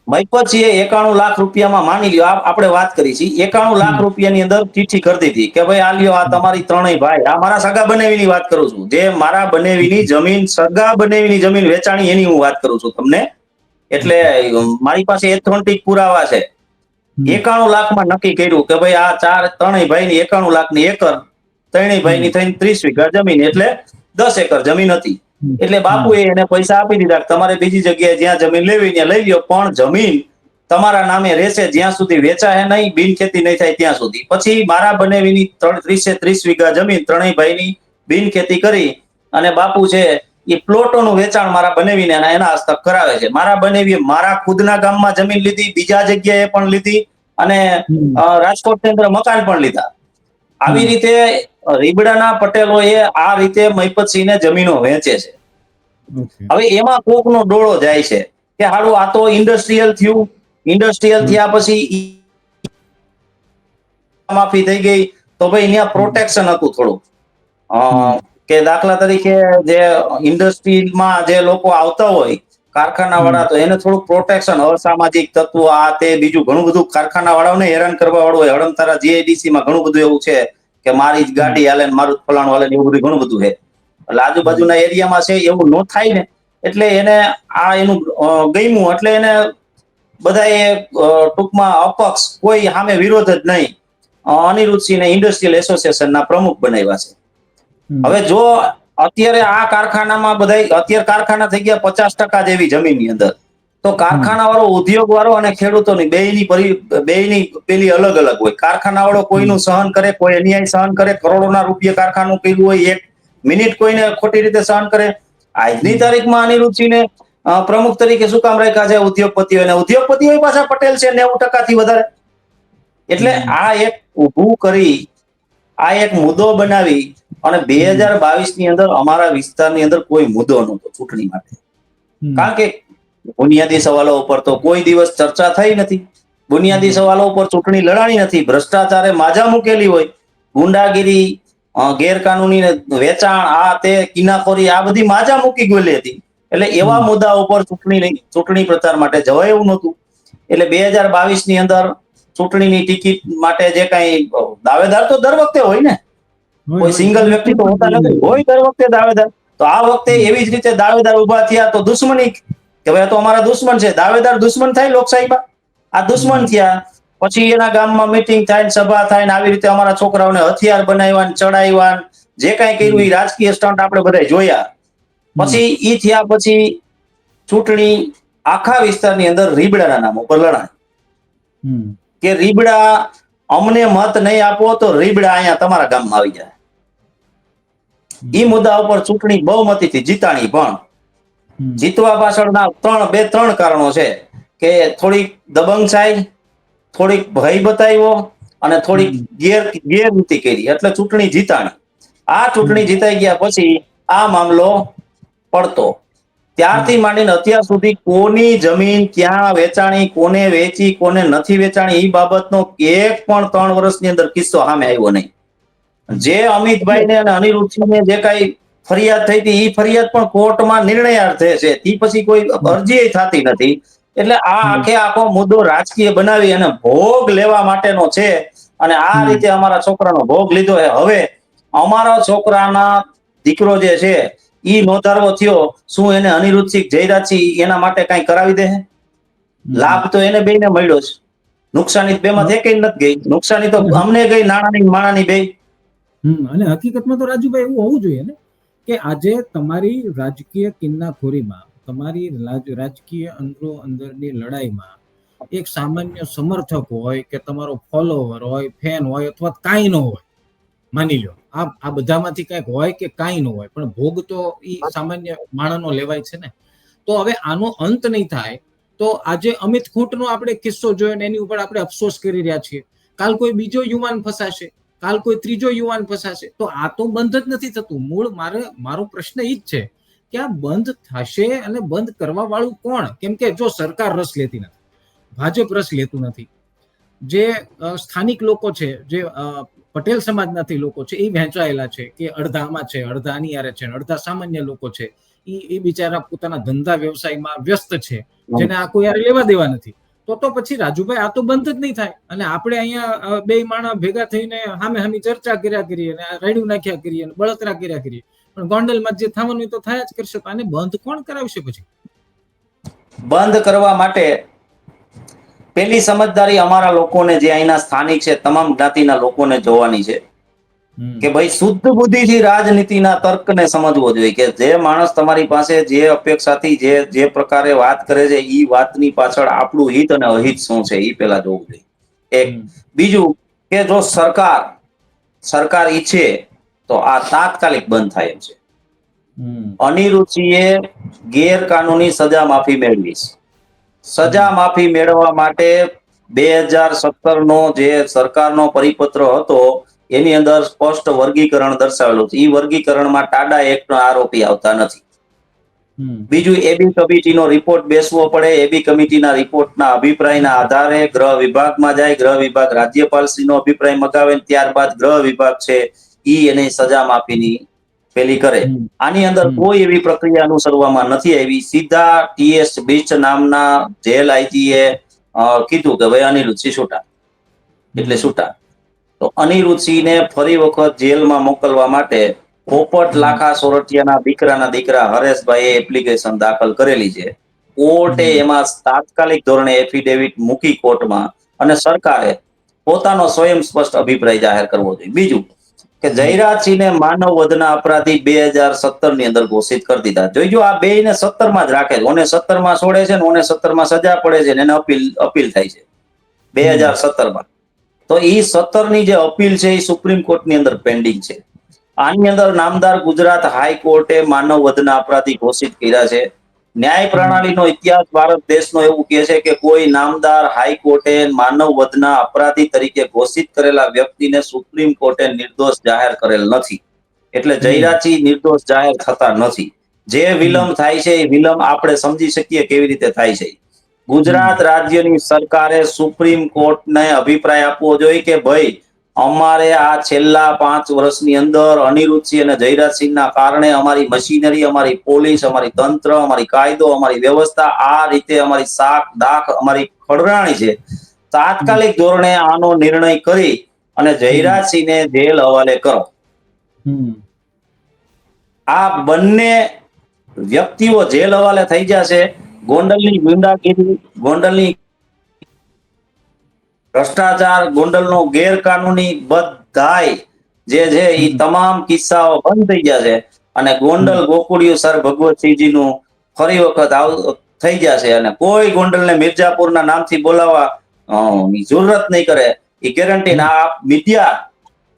મહિપતસિંહે 91 લાખ રૂપિયામાં, માની લ્યો આપણે વાત કરી છે, 91 લાખ રૂપિયાની અંદર ચીઠી કરી દીધી કે ભાઈ આ લ્યો, આ તમારી ત્રણેય ભાઈ, આ મારા સગા બનેવીની વાત કરું છું, જે મારા બનેવીની જમીન, સગા બનેવીની જમીન વેચાણી એની હું વાત કરું છું તમને. એટલે મારી પાસે એથોન્ટિક પુરાવા છે. 91 લાખમાં નક્કી કર્યું કે ભાઈ આ ત્રણેય ભાઈની 91 લાખની એકર, ત્રણેય ભાઈની થઈને 30 વીઘા જમીન, એટલે 10 એકર જમીન હતી. એટલે બાપુએ એને પૈસા આપી દીધા, તમારે બીજી જગ્યાએ જ્યાં જમીન લેવી ત્યાં લઈ લ્યો, પણ જમીન તમારા નામે રહેશે જ્યાં સુધી વેચાય નહીં, બિન ખેતી નહીં થાય ત્યાં સુધી. પછી મારા બનેવીની 30 વીઘા જમીન ત્રણેય ભાઈની બિન ખેતી કરી અને બાપુ છે એ પ્લોટોનું વેચાણ મારા બનેવીને એના હસ્તક કરાવે છે. મારા બનેવી મારા ખુદના ગામમાં જમીન લીધી, બીજા જગ્યાએ પણ લીધી, અને રાજકોટની અંદર મકાન પણ લીધા. આવી રીતે રીબડાના પટેલોએ આ રીતે મહિપતસિંહને જમીનો વેચે છે. હવે એમાં કોકનો ડોળો જાય છે કે હારું આ તો ઇન્ડસ્ટ્રીયલ થયું, ઇન્ડસ્ટ્રીયલ થયા પછી માફી થઈ ગઈ, તો ભાઈ અહીંયા પ્રોટેક્શન હતું થોડું. કે દાખલા તરીકે જે ઇન્ડસ્ટ્રીમાં જે લોકો આવતા હોય કારખાના વાળા, તો એને થોડું પ્રોટેક્શન, અસામાજિક તત્વો આ તે બીજું ઘણું બધું કારખાના વાળાઓને હેરાન કરવા વાળું હોય. હડમતારા જીઆઈડીસી માં ઘણું બધું એવું છે કે મારી જ ગાડી હાલે ને મારું ફલાણું હાલે ને, એવું બધું ઘણું બધું છે. એટલે આજુબાજુના એરિયામાં છે એવું ન થાય ને, એટલે એને આ એનું ગમ્યું, એટલે એને બધાએ ટૂંકમાં અપક્ષ, કોઈ સામે વિરોધ જ નહીં, અનિરુદ્ધસિંહને ઇન્ડસ્ટ્રીયલ એસોસિએશનના પ્રમુખ બનાવ્યા છે. હવે જો અત્યારે આ કારખાનામાં બધા, અત્યારે કારખાના થઈ ગયા 50% જેવી જમીનની અંદર, તો કારખાના વાળો, ઉદ્યોગ વાળો અને ખેડૂતોની બેયની પેલી અલગ અલગ હોય. કારખાના વાળો કોઈનું સહન કરે, કોઈ અન્યાય સહન કરે, કરોડોના રૂપિયા કારખાનું કર્યું હોય, 1 મિનિટ કોઈને ખોટી રીતે સહન કરે. આજની તારીખમાં અનિરુદ્ધસિંહને પ્રમુખ તરીકે શું કામ રાખ્યા છે? ઉદ્યોગપતિઓ, ઉદ્યોગપતિઓ પાછા પટેલ છે 90% થી વધારે. એટલે આ એક ઊભું કરી, આ એક મુદ્દો બનાવી, અને 2022 ની અંદર અમારા વિસ્તારની અંદર કોઈ મુદ્દો નહોતો ચૂંટણી માટે. કારણ કે બુનિયાદી સવાલો ઉપર તો કોઈ દિવસ ચર્ચા થઈ નથી. બુનિયાદી સવાલો ઉપર ચૂંટણી લડાણી નથી. ભ્રષ્ટાચારે માજા મૂકેલી હોય, ગુંડાગીરી, ગેરકાનૂની વેચાણ, આ તે કિનાખોરી, આ બધી માજા મૂકી ગયેલી હતી. એટલે એવા મુદ્દા ઉપર ચૂંટણી પ્રચાર માટે જવાય એવું નહોતું. એટલે 2022 ની અંદર ચૂંટણીની ટિકિટ માટે જે કઈ દાવેદાર તો દર વખતે હોય ને, કોઈ સિંગલ વ્યક્તિ તો હોતા નથી, હોય દર વખતે દાવેદાર. તો આ વખતે એવી જ રીતે દાવેદાર ઉભા થયા, તો દુશ્મની કે ભાઈ તો અમારા દુશ્મન છે, દાવેદાર દુશ્મન થાય લોકશાહીમાં. આ દુશ્મન થયા, પછી એના ગામમાં મીટિંગ થાય, સભા થાય, આવી રીતે અમારા છોકરાઓને હથિયાર બનાવ્યા, ચડાવ્યા, જે કઈ કર્યું એ રાજકીય સ્ટન્ટ આપણે બધા જોયા. પછી ઈ થયા પછી ચૂંટણી આખા વિસ્તારની અંદર રીબડાના નામ ઉપર લડાય કે રીબડા અમને મત નહીં આપો તો રીબડા અહીંયા તમારા ગામમાં આવી જાય. ઈ મુદ્દા ઉપર ચૂંટણી બહુમતીથી જીતાણી, પણ જીતવા પાછળના 3 કારણો છે કે થોડીક દબંગશાહી, થોડીક ભય બતાવ્યો, અને થોડીક ગેરરીતિ કરી, એટલે ચૂંટણી જીતાણી. આ ચૂંટણી જીતાઈ ગયા પછી આ મામલો પડતો. ત્યારથી માંડીને અત્યાર સુધી કોની જમીન ક્યાં વેચાણી, કોને વેચી, કોને નથી વેચાણી, એ બાબતનો એક પણ 3 વર્ષની અંદર કિસ્સો સામે આવ્યો નહીં. જે અમિતભાઈને અને અનિરુદ્ધસિંહને જે કઈ ફરિયાદ થઈ હતી, એ ફરિયાદ પણ કોર્ટમાં નિર્ણયાર્થે છે, તે પછી કોઈ અરજી થતી નથી. એટલે આ આખો મુદ્દો રાજકીય બનાવી અને ભોગ લેવા માટેનો છે. અને આ રીતે અમારા છોકરાનો ભોગ લીધો છે. હવે અમારા છોકરાના દીકરો જે છે ઈ નોંધારવો થયો, શું એને અનિરુદ્ધસિંહ, જયરાજસિંહ એના માટે કઈ કરાવી દે? લાભ તો એને બેને મળ્યો છે, નુકસાની બેમાંથી એકઈ નથી ગઈ. નુકસાની તો અમને ગઈ, નાણાની માણાની બે. અને હકીકતમાં તો રાજુભાઈ એવું હોવું જોઈએ ને કે આજે તમારી રાજકીય કિન્નાખોરીમાં, તમારી રાજકીય અંદરની લડાઈમાં એક સામાન્ય સમર્થક હોય કે તમારો ફોલોવર હોય, ફેન હોય, અથવા કાંઈ ન હોય, માની લો આ બધામાંથી કંઈક હોય કે કાંઈ ન હોય, પણ ભોગ તો એ સામાન્ય માણસનો લેવાય છે ને. તો હવે આનો અંત નહીં થાય તો આજે અમિત ખૂંટનો આપણે કિસ્સો જોયો ને એની ઉપર આપણે અફસોસ કરી રહ્યા છીએ. કાલ કોઈ બીજો યુવાન ફસાશે, કાલ કોઈ ત્રીજો યુવાન ફસાશે, તો આ તો બંધ જ નથી થતું. મૂળ મારો પ્રશ્ન એ જ છે કે આ બંધ થશે, અને બંધ કરવા વાળું કોણ? કેમ કે જો સરકાર રસ લેતી નથી, ભાજપ રસ લેતું નથી, જે સ્થાનિક લોકો છે, જે પટેલ સમાજનાથી લોકો છે, એ વહેંચાયેલા છે કે અડધામાં છે, અડધા આની યારે છે, અડધા સામાન્ય લોકો છે, એ બિચારા પોતાના ધંધા વ્યવસાયમાં વ્યસ્ત છે, જેને આ કોઈ યાર લેવા દેવા નથી. તો પછી રાજુભાઈ આ તો બંધ જ નહીં થાય. અને આપણે અહીંયા બે માણસ ભેગા થઈને સામે ચર્ચા કર્યા કરીએ, અને રેડિયો નાખ્યા કરીએ, અને બળતરા કર્યા કરીએ, પણ ગોંડલમાં જે થવાનું તો થયા જ કરશે. આને બંધ કોણ કરાવશે? પછી બંધ કરવા માટે પેલી સમજદારી અમારા લોકોને, જે અહીંના સ્થાનિક છે, તમામ જ્ઞાતિના લોકોને જોવાની છે કે ભાઈ શુદ્ધ બુદ્ધિથી રાજનીતિના તર્કને સમજવો જોઈએ કે જે માણસ તમારી પાસે જે અપેક્ષાથી જે પ્રકારે વાત કરે છે, એ વાતની પાછળ આપણું હિત અને અહિત શું છે એ પેલા જોવું જોઈએ. એક. બીજું કે જો સરકાર ઈચ્છે તો આ તાત્કાલિક બંધ થાય એમ છે. હમ અનિરુચિએ ગેરકાનૂની સજા માફી મેળવી છે. સજા માફી મેળવવા માટે 2017 નો જે સરકારનો પરિપત્ર હતો એની અંદર સ્પષ્ટ વર્ગીકરણ દર્શાવેલું છે. એ વર્ગીકરણમાં ટાડા એક્ટનો આરોપી આવતા નથી. હમ બીજું, એબી કમિટીનો રિપોર્ટ બેસવો પડે. એબી કમિટીના રિપોર્ટના અભિપ્રાયના આધારે ગૃહ વિભાગમાં જાય. ગૃહ વિભાગ રાજ્યપાલશ્રીનો અભિપ્રાય મગાવે, ત્યારબાદ ગૃહ વિભાગ છે ઈ એની સજા માફીની પેલી કરે. હમ આની અંદર હમ કોઈ એવી પ્રક્રિયા અનુસરવામાં નથી આવી. સીધા ટીએસ બીચ નામના જેલ આઈજીએ કીધું કે ભાઈ અનિરુદ્ધસિંહ છૂટા, એટલે હમ છૂટા. તો અનિરુદ્ધસિંહને ફરી વખત જેલમાં મોકલવા માટે પોપટ હમ લાખા સોરઠિયાના દીકરાના દીકરા હરેશભાઈએ એપ્લિકેશન દાખલ કરેલી છે. કોર્ટે હમ એમાં તાત્કાલિક ધોરણે એફિડેવિટ મૂકી કોર્ટમાં, અને સરકારે પોતાનો સ્વયં સ્પષ્ટ અભિપ્રાય જાહેર કરવો જોઈએ. બીજું કે હમ જયરાજસિંહને માનવ વધના અપરાધી 2017 ની અંદર ઘોષિત કરી દીધા. જોઈજો, આ બે ને 17 માં જ રાખે છે. ઓને 17 માં છોડે છે ને ઓને 17 માં સજા પડે છે ને એને અપીલ થાય છે હમ 2017 માં. તો ઈ 17 ની જે અપીલ છે એ સુપ્રીમ કોર્ટની અંદર પેન્ડિંગ છે. આની અંદર નામદાર ગુજરાત હાઈકોર્ટે માનવ વધના અપરાધી ઘોષિત કર્યા છે. ન્યાય હમ પ્રણાલીનો ઇતિહાસ ભારત દેશનો એવું કહે છે કે કોઈ નામદાર હાઈકોર્ટે માનવ વધના અપરાધી તરીકે ઘોષિત કરેલા વ્યક્તિને સુપ્રીમ કોર્ટે નિર્દોષ જાહેર કરેલ નથી. એટલે હમ જયરાજસિંહ નિર્દોષ જાહેર થતા નથી. જે વિલંબ હમ થાય છે એ વિલંબ આપણે સમજી શકીએ કેવી રીતે થાય છે. ગુજરાત હમ રાજ્યની સરકારે સુપ્રીમ કોર્ટને અભિપ્રાય આપવો જોઈએ કે ભાઈ, અમારે આ છેલ્લા 5 વર્ષની અંદર અનિરુદ્ધસિંહ અને જયરાજસિંહના કારણે અમારી મશીનરી, અમારી પોલીસ, અમારી તંત્ર, અમારી કાયદો, અમારી વ્યવસ્થા આ રીતે અમારી સાખ દાખ અમારી ખડરાણી છે. હમ તાત્કાલિક ધોરણે આનો નિર્ણય કરી અને હમ જયરાજસિંહને જેલ હવાલે કરો. હમ આ બંને વ્યક્તિઓ જેલ હવાલે થઈ જશે. ગોંડલની ગુંડાગીરી, ગોંડલની ભ્રષ્ટાચાર, ગોંડલનો ગેરકાનૂની બધાય જે છે એ હમ તમામ કિસ્સાઓ બંધ થઈ જશે. અને ગોંડલ હમ ગોકુળિયું સર ભગવતસિંહજીનું ફરી વખત થઈ જશે. અને કોઈ ગોંડલને મિર્જાપુરના નામથી બોલાવવા જરૂરત નહીં કરે. એ ગેરંટી. હમ આ મીડિયા,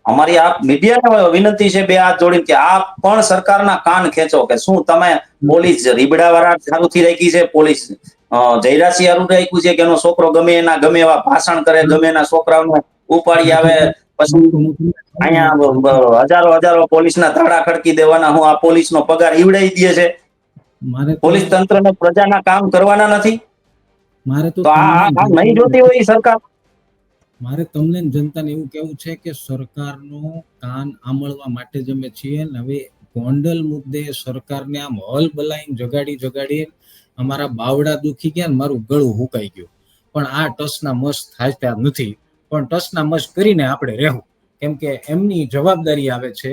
અમારી આ મીડિયાને વિનંતી છે બે હાથ જોડીને, કે આપ પણ સરકારના કાન ખેંચો. કે શું તમે પોલીસ રીબડા વાળા ચાલુથી રાખી છે? પોલીસ જયરાજસિંહ હારું રાખ્યું છે કે એનો છોકરો ગમે એના ગમે એવા ભાષણ કરે, ગમે એના છોકરાઓને ઉપાડી હા આવે? પછી તો હું તમને કહું ને અહીંયા હજારો હજારો પોલીસના ધાડા ખડકી દેવાના, હું આ પોલીસનો પગાર ઈવડાઈ દે છે? મારે તો પોલીસ તંત્રને પ્રજાના કામ કરવાના નથી? મારે તો તો તમને આ નહીં જનતાને જોતી હોય ઈ સરકાર? મારે તમને ને જનતાને એવું કેવું છે કે સરકારનું કાન આમળવા માટે જ અમે છીએ ને. હવે ગોંડલ મુદ્દે સરકારને આમ હલ બલાઈને જગાડી અમારા બાવડા દુખી ગયા ને મારું ગળું હુકાઈ ગયું. પણ આ ટસના મસ થાય નથી. પણ ટસના મસ કરીને આપણે રહેવું, કેમ કે એમની જવાબદારી આવે છે.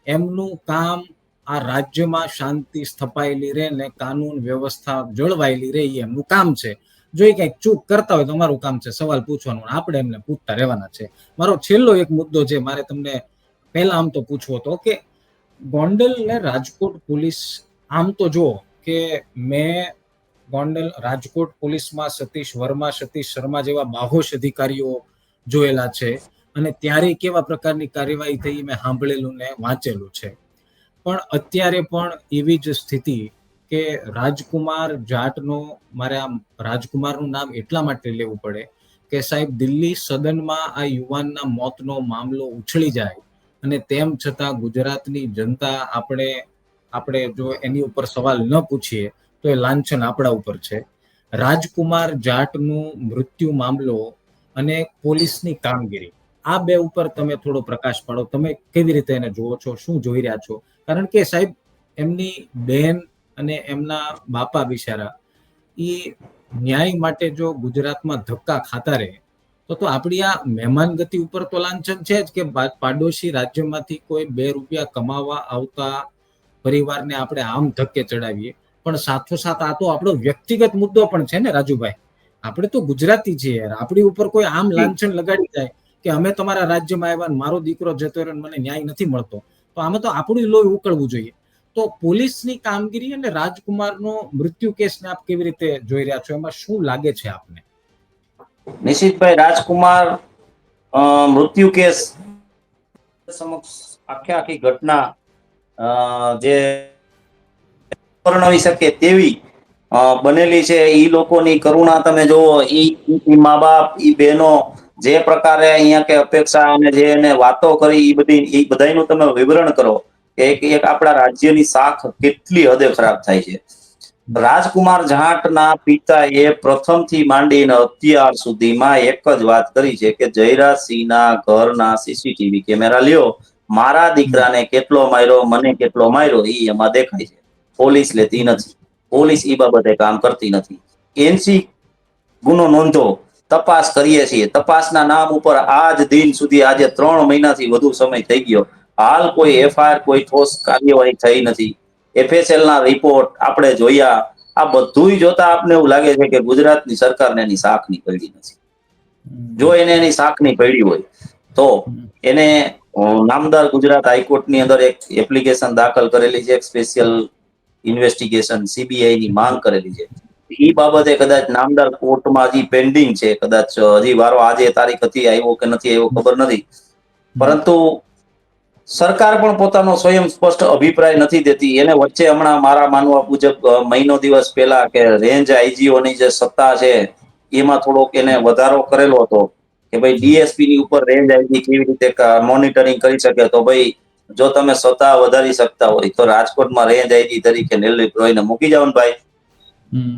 એમનું કામ આ રાજ્યમાં શાંતિ સ્થપાયેલી રહે ને કાનૂન વ્યવસ્થા જળવાયેલી રહે, એમનું કામ છે. જો એ કંઈક ચૂક કરતા હોય તો અમારું કામ છે સવાલ પૂછવાનું, આપણે એમને પૂછતા રહેવાના છે. મારો છેલ્લો એક મુદ્દો છે, મારે તમને પહેલા આમ તો પૂછવો હતો કે ગોંડલ ને રાજકોટ પોલીસ, આમ તો જો કે મેં ગોંડલ રાજકોટ પોલીસમાં સતીશ વર્મા, સતીશ શર્મા જેવા બાહોશ અધિકારીઓ જોયેલા છે. અને ત્યારે કેવા પ્રકારની કાર્યવાહી થઈ મેં સાંભળેલું ને વાંચેલું છે. પણ અત્યારે પણ એવી જ સ્થિતિ કે રાજકુમાર જાટનો, મારે આમ રાજકુમારનું નામ એટલા માટે લેવું પડે કે સાહેબ, દિલ્હી સદનમાં આ યુવાનના મોતનો મામલો ઉછળી જાય અને તેમ છતાં ગુજરાતની જનતા આપણે જો એની ઉપર સવાલ ન પૂછીએ તો એ લાંછન આપણા ઉપર છે. રાજકુમાર જાટનું મૃત્યુ મામલો અને પોલીસની કામગીરી, આ બે ઉપર તમે થોડો પ્રકાશ પાડો. તમે કેવી રીતે એને જુઓ છો, શું જોઈ રહ્યા છો? કારણ કે સાહેબ, એમની બેન અને એમના બાપા બિચારા એ ન્યાય માટે જો ગુજરાતમાં ધક્કા ખાતા રહે તો આપણી આ મહેમાન ગતિ ઉપર તો લાંછન છે જ કે પાડોશી રાજ્યમાંથી કોઈ 2 રૂપિયા કમાવા આવતા પરિવારને આપણે આમ ધક્કે ચડાવીએ. પણ સાથોસાથ આ તો આપણો વ્યક્તિગત મુદ્દો પણ છે ને રાજુભાઈ. આપણે તો ગુજરાતી છીએ યાર, આપણી ઉપર કોઈ આમ લાંછન લગાડી જાય કે અમે તમારા રાજ્યમાં આવ્યા, મારો દીકરો જતો રહ્યો, મને ન્યાય નથી મળતો, તો આમાં તો આપણું લોહી ઉકળવું જોઈએ. તો પોલીસની કામગીરી અને રાજકુમારનો મૃત્યુ કેસને આપ કેવી રીતે જોઈ રહ્યા છો? એમાં શું લાગે છે આપને? નિશિતભાઈ, રાજકુમાર મૃત્યુ કેસ સમક્ષ આખી ઘટના જે વર્ણવી શકે તેવી બનેલી છે. ઈ લોકોની કરુણા તમે જોવો, ઈ મા બાપ, ઈ બહેનો જે પ્રકારે અહીંયા કે અપેક્ષા અને જે એને વાતો કરી, ઈ બધાયનું તમે વિવરણ કરો કે એક એક આપણા રાજ્યની શાખ કેટલી હદે ખરાબ થાય છે. રાજકુમાર જાટના પિતાએ પ્રથમથી માંડીને અત્યાર સુધીમાં એક જ વાત કરી છે કે જયરાજસિંહના ઘરના સીસીટીવી કેમેરા લ્યો, મારા દીકરાને કેટલો માર્યો, મને કેટલો માર્યો, ઈ એમાં દેખાય છે. પોલીસ લેતી નથી, પોલીસ ઈ બાબતે કામ કરતી નથી. એનસી ગુનો નોંધો, તપાસ કરીએ છીએ, તપાસના નામ ઉપર આજ દિન સુધી આજે 3 મહિનાથી વધુ સમય થઈ ગયો, હાલ કોઈ એફઆઈઆર, કોઈ ઠોસ કાર્યવાહી થઈ નથી. FSL ના રિપોર્ટ આપણે જોયા, આ બધુંય જોતા આપને એવું લાગે છે કે ગુજરાતની સરકારને એની સાખની પડી નથી. જો એને એની સાખની પડી હોય તો એને નામદાર ગુજરાત હાઈકોર્ટની અંદર એક એપ્લિકેશન દાખલ કરેલી છે, એક સ્પેશિયલ ઇન્વેસ્ટિગેશન CBI ની માંગ કરેલી છે. એ બાબતે કદાચ નામદાર કોર્ટમાં હજી પેન્ડિંગ છે, કદાચ હજી વારો આજે તારીખ હતી, આવ્યો કે નથી આવ્યો ખબર નથી, પરંતુ સરકાર પણ પોતાનો સ્વયં સ્પષ્ટ અભિપ્રાય નથી દેતી. એને વચ્ચે હમણાં મારા માનવા મુજબ મહિનો દિવસ પહેલા કે રેન્જ આઈજીઓની જે સત્તા છે એમાં થોડોક એને વધારો કરેલો હતો કે ભાઈ ડીએસપી ની ઉપર રેન્જ આઈજી કેવી રીતે મોનિટરિંગ કરી શકે. તો ભાઈ જો તમે સત્તા વધારી શકતા હોય તો રાજકોટમાં રેન્જ આઈજી તરીકે નિર્લિપ રોયને મૂકી જાવ ને ભાઈ,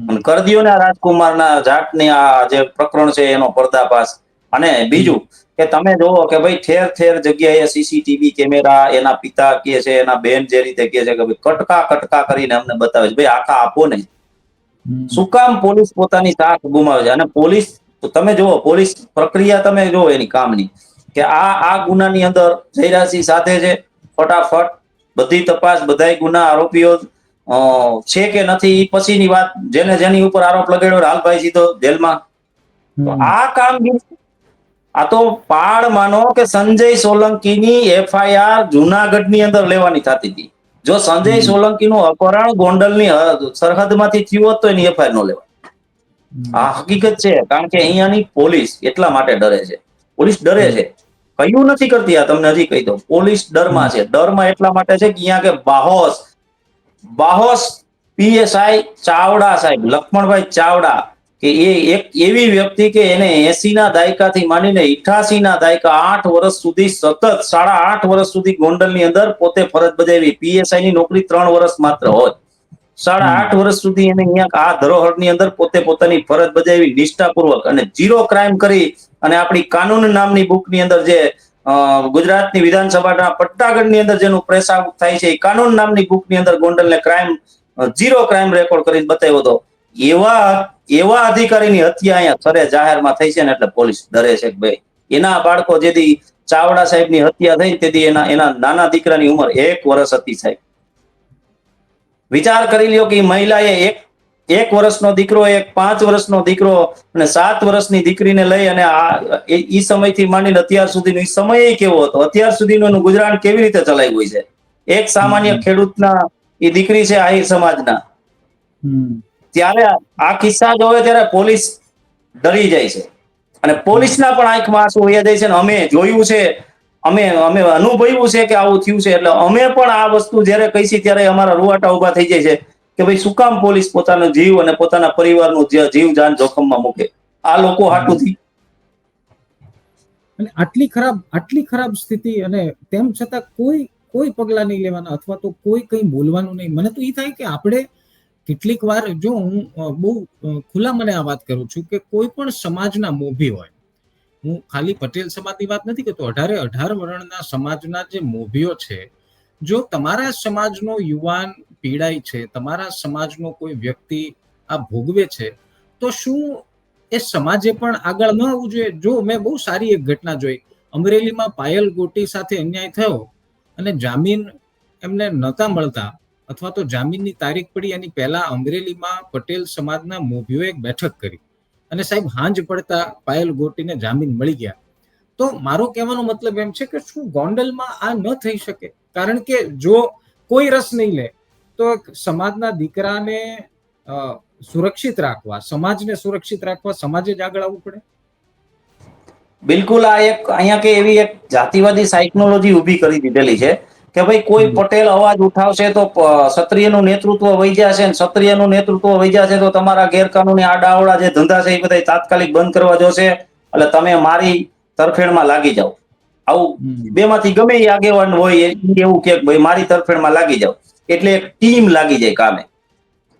અને કરી દો ને આ રાજકુમારના જાટની આ જે પ્રકરણ છે એનો પર્દાફાશ. અને બીજું કે તમે જોવો કે ભાઈ ઠેર ઠેર જગ્યાએ સીસીટીવી કેમેરા, એના પિતા કે છે, એના બેન જે રીતે કે છે કે ભાઈ કટકા કટકા કરીને અમને બતાવે છે, ભાઈ આખા આપો ને. શું કામ પોલીસ પોતાની સાખ ગુમાવે છે? અને પોલીસ, તમે જુઓ પોલીસ પ્રક્રિયા તમે જુઓ એની કામની, કે આ ગુનાની અંદર જયરાજસિંહ સાથે છે, ફટાફટ બધી તપાસ, બધાય ગુના આરોપીઓ છે કે નથી એ પછીની વાત, જેને જેની ઉપર આરોપ લગાડ્યો હાલ ભાઈ સીધો જેલમાં. તો આ કામગીરી, આ તો પાડ માનો કે સંજય સોલંકીની FIR જુનાગઢની અંદર લેવાની થતી હતી. જો સંજય સોલંકીનું અપહરણ ગોંડલની સરહદમાંથી થયું હોત તો એની FIR નો લેવાય. આ હકીકત છે, કારણ કે અહીંયાની પોલીસ એટલા માટે ડરે છે. પોલીસ ડરે છે, કયું નથી કરતી. આ તમને હજી કહી દઉં, પોલીસ ડરમાં છે. ડરમાં એટલા માટે છે કે અહીંયા કે બાહોશ બાહોશ PSI ચાવડા સાહેબ, લક્ષ્મણભાઈ ચાવડા, કે એ એક એવી વ્યક્તિ કે એને 80 ના દાયકાથી માંડીને 88 ના દાયકા 8 વર્ષ સુધી સતત 8.5 વર્ષ સુધી ગોંડલની અંદર પોતે ફરજ બજાવી. PSI ની નોકરી 3 વર્ષ માત્ર હોય, 8.5 વર્ષ સુધી એને અહીંયા આ ધરોહરની અંદર પોતે પોતાની ફરજ બજાવી નિષ્ઠાપૂર્વક, અને 0 ક્રાઇમ કરી. અને આપણી કાનૂન નામની બુકની અંદર જે ગુજરાતની વિધાનસભાના પટ્ટાગઢની અંદર જેનું પ્રેસ આઉટ થાય છે, એ કાનૂન નામની બુકની અંદર ગોંડલને 0 ક્રાઇમ રેકોર્ડ કરીને બતાવ્યો હતો. એવા અધિકારીની હત્યા અહીંયા થરે જાહેરમાં થઈ છે ને, એટલે પોલીસ ડરે છે કે ભાઈ એના બાળકો, જેથી ચાવડા સાહેબની હત્યા થઈ તેથી એના નાના દીકરાની ઉંમર 1 વર્ષ હતી સાહેબ. વિચાર કરી લ્યો કે મહિલાએ એક વર્ષનો દીકરો, એક 5 વર્ષનો દીકરો અને 7 વર્ષની દીકરીને લઈ અને ઈ સમયથી માંડીને અત્યાર સુધીનો સમય કેવો હતો, અત્યાર સુધીનું એનું ગુજરાન કેવી રીતે ચલાવ્યું હોય છે. એક સામાન્ય ખેડૂતના એ દીકરી છે, આહિર સમાજના. ત્યારે આ કિસ્સા જોવે ત્યારે પોલીસ ડરી જાય છે, અને પોલીસના પણ આંખમાં આંસુ વહી જાય છે. અમે જોયું છે, અમે અનુભવ્યું છે કે આવું થયું છે, એટલે અમે પણ આ વસ્તુ જયારે કહી છે ત્યારે અમારા રૂવાટા ઉભા થઈ જાય છે કે ભાઈ શું કામ પોલીસ પોતાનો જીવ અને પોતાના પરિવારનું જીવ જાન જોખમમાં મૂકે આ લોકો હાટુથી. અને આટલી ખરાબ સ્થિતિ, અને તેમ છતાં કોઈ પગલા નહીં લેવાના, અથવા તો કોઈ કંઈ બોલવાનું નહીં. મને તો એ થાય કે આપણે કેટલીક વાર, જો હું બહુ ખુલ્લા મને આ વાત કરું છું કે કોઈ પણ સમાજના મોભી હોય, હું ખાલી પટેલ સમાજની વાત નથી કરતો, 18 વર્ણના સમાજના જે મોભીઓ છે, જો તમારા સમાજનો યુવાન પીડાય છે, તમારા સમાજનો કોઈ વ્યક્તિ આ ભોગવે છે, તો શું એ સમાજે પણ આગળ ન આવવું જોઈએ? જો મેં બહુ સારી એક ઘટના જોઈ, અમરેલીમાં પાયલ ગોટી સાથે અન્યાય થયો અને જામીન એમને નહોતા મળતા, અથવા તો જામીનની તારીખ પડી એની પહેલા અમરેલીમાં પટેલ સમાજના મોભીઓએ એક બેઠક કરી, અને સાહેબ હાંજ પડતા પાયલ ગોટીને જામીન મળી ગયા. તો મારો કહેવાનો મતલબ એમ છે કે શું ગોંડલમાં આ ન થઈ શકે? કારણ કે જો કોઈ રસ નહીં લે તો સમાજના દીકરાને સુરક્ષિત રાખવા, સમાજને સુરક્ષિત રાખવા સમાજે જ આગળ આવવું પડે. બિલકુલ, આ એક અહીંયા કે એવી એક જાતિવાદી સાયકોલોજી ઊભી કરી દીધેલી છે કે ભાઈ કોઈ પટેલ અવાજ ઉઠાવશે તો ક્ષત્રિયનું નેતૃત્વ વહી જશે, અને ક્ષત્રિયનું નેતૃત્વ વહી જશે તો તમારા ગેરકાનૂની આડાઅવળા જે ધંધા છે એ બધા તાત્કાલિક બંધ કરવા જોશે, એટલે તમે મારી તરફેણમાં લાગી જાઓ. આવું બેમાંથી ગમે એ આગેવાન હોય એવું કે ભાઈ મારી તરફેણમાં લાગી જાઓ, એટલે એક ટીમ લાગી જાય કામે.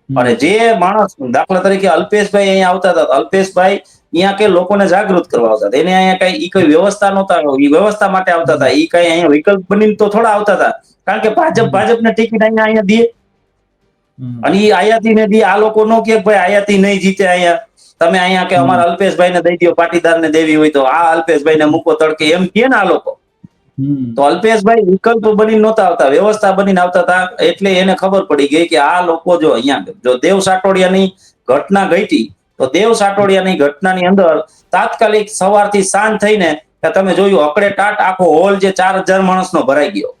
અને જે માણસ દાખલા તરીકે અલ્પેશભાઈ અહીંયા આવતા હતા, અલ્પેશભાઈ અહીંયા કે લોકોને જાગૃત કરવા આવતા હતા. એને અહીંયા કઈ કોઈ વ્યવસ્થા નહોતા, એ વ્યવસ્થા માટે આવતા હતા. એ કઈ અહીંયા વિકલ્પ બનીને તો થોડા આવતા હતા, કારણ કે ભાજપને ટિકિટ અહીંયા દે, અને એ આયાતી ને દે. આ લોકો નો કે ભાઈ આયાતી નહીં જીતે અહીંયા, તમે અહીંયા કે અમારા અલ્પેશભાઈ ને દઈ દો, પાટીદાર ને દેવી હોય તો આ અલ્પેશભાઈ ને મૂકો તડકે, એમ કે ને આ લોકો. તો અલ્પેશભાઈ વિકલ્પ બની નહોતા આવતા, વ્યવસ્થા બનીને આવતા હતા. એટલે એને ખબર પડી ગઈ કે આ લોકો જો અહીંયા જો દેવ સાટોડિયાની ઘટના ઘટી, તો દેવ સાટોડિયાની ઘટનાની અંદર તાત્કાલિક સવારથી સાંજ થઈને તમે જોયું અકડે ટાટ આખો હોલ જે 4000 માણસનો ભરાઈ ગયો.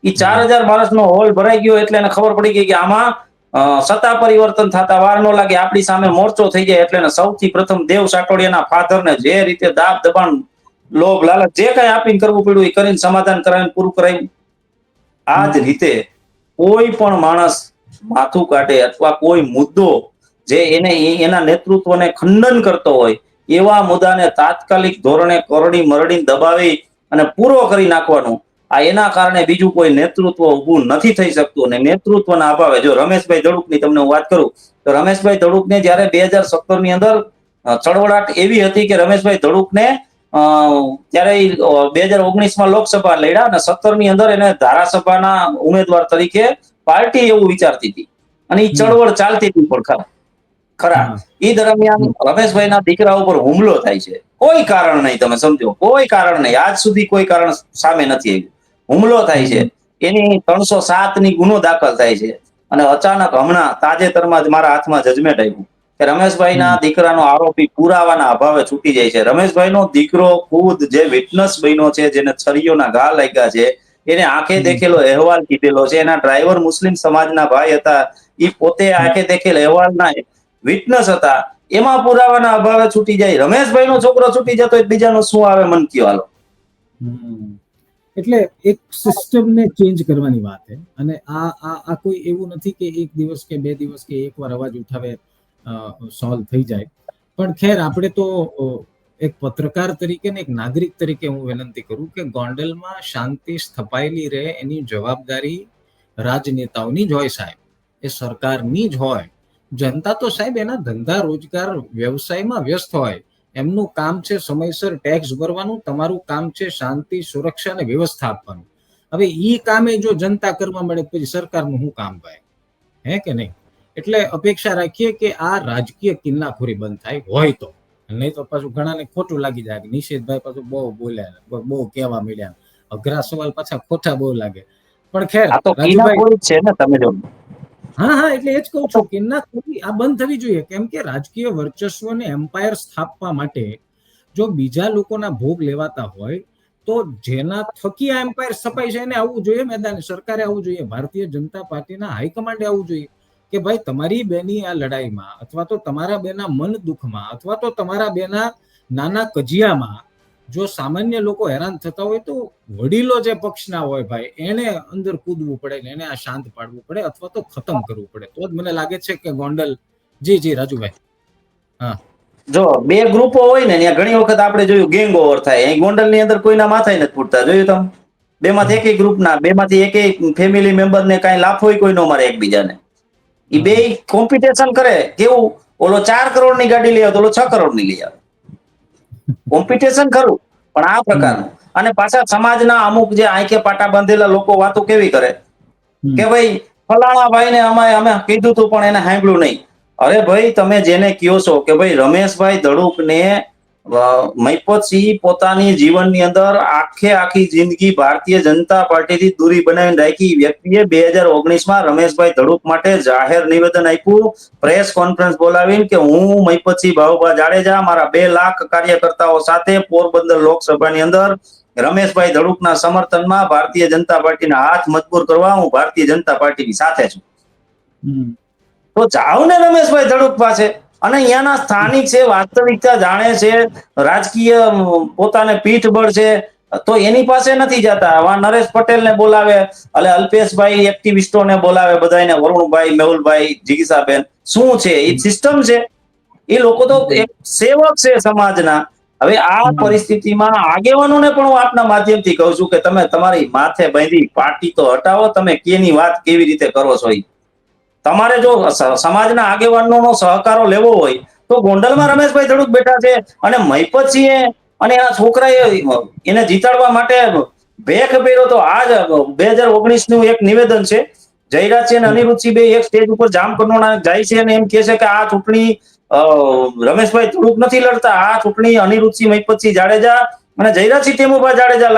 એ 4000 માણસનો હોલ ભરાઈ ગયો એટલે એને ખબર પડી ગઈ કે આમાં સત્તા પરિવર્તન થતા વાર ન લાગે, આપણી સામે મોરચો થઈ જાય. એટલે સૌથી પ્રથમ દેવ સાટોડિયાના ફાધરને જે રીતે દાબ દબાણ, લોભ લાલચ જે કઈ આપીને કરવું પડ્યું એ કરીને સમાધાન કરાવીને પૂરું કરાવ્યું. આ જ રીતે કોઈ પણ માણસ માથું કાઢે અથવા કોઈ મુદ્દો જે એને એના નેતૃત્વને ખંડન કરતો હોય એવા મુદ્દાને તાત્કાલિક ધોરણે કરડી મરડી દબાવી અને પૂરો કરી નાખવાનું. આ એના કારણે બીજું કોઈ નેતૃત્વ ઊભું નથી થઈ શકતું. અને નેતૃત્વના અભાવે જો રમેશભાઈ ધડુકની તમને હું વાત કરું તો રમેશભાઈ ધડુકને જયારે 2017 ની અંદર ચળવળાટ એવી હતી કે રમેશભાઈ ધડુકને ત્યારે 2019માં લોકસભા લડ્યા અને 17 ની અંદર એને ધારાસભાના ઉમેદવાર તરીકે પાર્ટી એવું વિચારતી હતી, અને એ ચળવળ ચાલતી હતી. પણ ખરા એ દરમિયાન રમેશભાઈના દીકરા ઉપર હુમલો થાય છે, કોઈ કારણ નહીં, તમે સમજો, કોઈ કારણ નહીં, આજ સુધી કોઈ કારણ સામે નથી આવ્યું. હુમલો થાય છે, એની 307 ની ગુનો દાખલ થાય છે, અને અચાનક હમણાં તાજેતરમાં જ મારા હાથમાં જજમેન્ટ આવ્યું કે રમેશભાઈના દીકરાનો આરોપી પુરાવાના અભાવે છૂટી જાય છે. રમેશભાઈનો દીકરો ખુદ જે વિટનેસ બન્યો છે, જેને છરીઓના ઘા લાગ્યા છે, એને આંખે દેખેલો અહેવાલ કીધેલો છે. એના ડ્રાઈવર મુસ્લિમ સમાજના ભાઈ હતા, એ પોતે આંખે દેખેલ અહેવાલના વિટનેસ હતા. એમાં પુરાવાના અભાવે છૂટી જાય. રમેશભાઈનો છોકરો છૂટી જતો બીજાનો શું આવે, મન કયો હાલો. એટલે એક સિસ્ટમને ચેન્જ કરવાની વાત છે. અને આ કોઈ એવું નથી કે એક દિવસ કે 2 દિવસ કે એકવાર અવાજ ઉઠાવે સોલ્વ થઈ જાય. પણ ખેર, આપણે તો એક પત્રકાર તરીકે ને એક નાગરિક તરીકે હું વિનંતી કરું કે ગોંડલમાં શાંતિ સ્થપાયેલી રહે એની જવાબદારી રાજનેતાઓની જ હોય સાહેબ, એ સરકારની જ હોય. જનતા તો સાહેબ એના ધંધા રોજગાર વ્યવસાયમાં વ્યસ્ત હોય. એમનું કામ છે સમયસર ટેક્સ ભરવાનું, તમારું કામ છે શાંતિ સુરક્ષા અને વ્યવસ્થા આપવાનું. હવે ઈ કામે જો જનતા કરવા મળે પછી સરકારનું શું કામ ભાઈ, હે કે નહીં? એટલે અપેક્ષા રાખીએ કે આ રાજકીય કિલ્લાખોરી બંધ થાય હોય તો, નહીં તો પાછું ઘણાને ખોટું લાગી જાય કે નિશિતભાઈ પાછું બહુ બોલ્યા, બહુ કહેવા મળ્યા, અઘરા સવાલ પાછા ખોટા બહુ લાગે. પણ ખેર, રાજુભાઈ છે ને, તમે જો હા, એટલે એ જ કહું છું કે આ બંધ થવી જોઈએ. કેમ કે રાજકીય વર્ચસ્વ ને એમ્પાયર સ્થાપવા માટે જો બીજા લોકોના ભોગ લેવાતા હોય તો જેના થકી આ એમ્પાયર સ્થપાય છે એને આવવું જોઈએ મેદાને, સરકારે આવવું જોઈએ, ભારતીય જનતા પાર્ટીના હાઈકમાન્ડે આવવું જોઈએ કે ભાઈ તમારી બેની આ લડાઈમાં, અથવા તો તમારા બેના મન દુઃખમાં, અથવા તો તમારા બેના નાના કજિયામાં જો સામાન્ય લોકો હેરાન થતા હોય તો વડીલો જે પક્ષના હોય ભાઈ એને અંદર કૂદવું પડે ને એને આ શાંત પાડવું પડે, અથવા તો ખતમ કરવું પડે. તો જ મને લાગે છે કે ગોંડલ. જી રાજુભાઈ. હા, જો 2 ગ્રુપો હોય ને ત્યાં ઘણી વખત આપણે જોયું ગેંગ ઓવર થાય. અહીં ગોંડલની અંદર કોઈના માથાય નથી ફૂટતા, જોયું તમે? બેમાંથી એકેય ગ્રુપના, બેમાંથી એકેય ફેમિલી મેમ્બરને કાંઈ લાભ હોય કોઈ નો મારે એકબીજાને. એ બે કોમ્પિટિશન કરે. કેવું? ઓલો 4 કરોડની ગાડી લઈ આવે તો ઓલો 6 કરોડની લઈ આવે. કોમ્પિટિશન ખરું, પણ આ પ્રકારનું. અને પાછા સમાજના અમુક જે આંખે પાટા બાંધેલા લોકો વાતો કેવી કરે કે ભાઈ ફલાણા ભાઈને અમે કીધું તું પણ એને સાંભળ્યું નહીં. અરે ભાઈ, તમે જેને કહો છો કે ભાઈ રમેશભાઈ ધડુકને મહિપતસિંહ પોતાની જીવનની અંદર આખી જિંદગી ભારતીય જનતા પાર્ટીથી દૂરી બનાવીને રાખી વ્યક્તિએ 2019માં રમેશભાઈ ધડુક માટે જાહેર નિવેદન આપ્યું, પ્રેસ કોન્ફરન્સ બોલાવીને કે હું મહિપતસિંહ ભાઉભા જાડેજા મારા 2 લાખ કાર્યકર્તાઓ સાથે પોરબંદર લોકસભાની અંદર રમેશભાઈ ધડુકના સમર્થનમાં ભારતીય જનતા પાર્ટીના હાથ મજબૂર કરવા હું ભારતીય જનતા પાર્ટીની સાથે છું. તો જાઓ ને રમેશભાઈ ધડુક પાસે. અને અહીંયાના સ્થાનિક છે, વાસ્તવિકતા જાણે છે, રાજકીય પોતાને પીઠબળ છે, તો એની પાસે નથી જતા. નરેશ પટેલ ને બોલાવે, એટલે અલ્પેશભાઈ એક્ટિવિસ્ટોને બોલાવે, બધાને, વરુણભાઈ, મેહુલભાઈ, જિગીસાબેન. શું છે એ સિસ્ટમ છે? એ લોકો તો એક સેવક છે સમાજના. હવે આ પરિસ્થિતિમાં આગેવાનોને પણ હું આપના માધ્યમથી કહું છું કે તમે તમારી માથે બાંધી પાટી તો હટાવો. તમે કેની વાત કેવી રીતે કરો છો? તમારે જો સમાજના આગેવાનોનો સહકારો લેવો હોય તો ગોંડલમાં રમેશભાઈ ધડુક બેઠા છે, અને મહિપતસિંહે અને એના છોકરાએ એને જીતાડવા માટે ભેખ ભેરો. તો આજ 2019 નું એક નિવેદન છે, જયરાજસિંહ અને અનિરુદ્ધસિંહ બે એક સ્ટેજ ઉપર જામકંડોરણા જાય છે અને એમ કહે છે કે આ ચૂંટણી રમેશભાઈ ધડુક નથી લડતા, આ ચૂંટણી અનિરુદ્ધસિંહ, મહિપતસિંહ જાડેજા અને જયરાજસિંહ ટેમુભા જાડેજા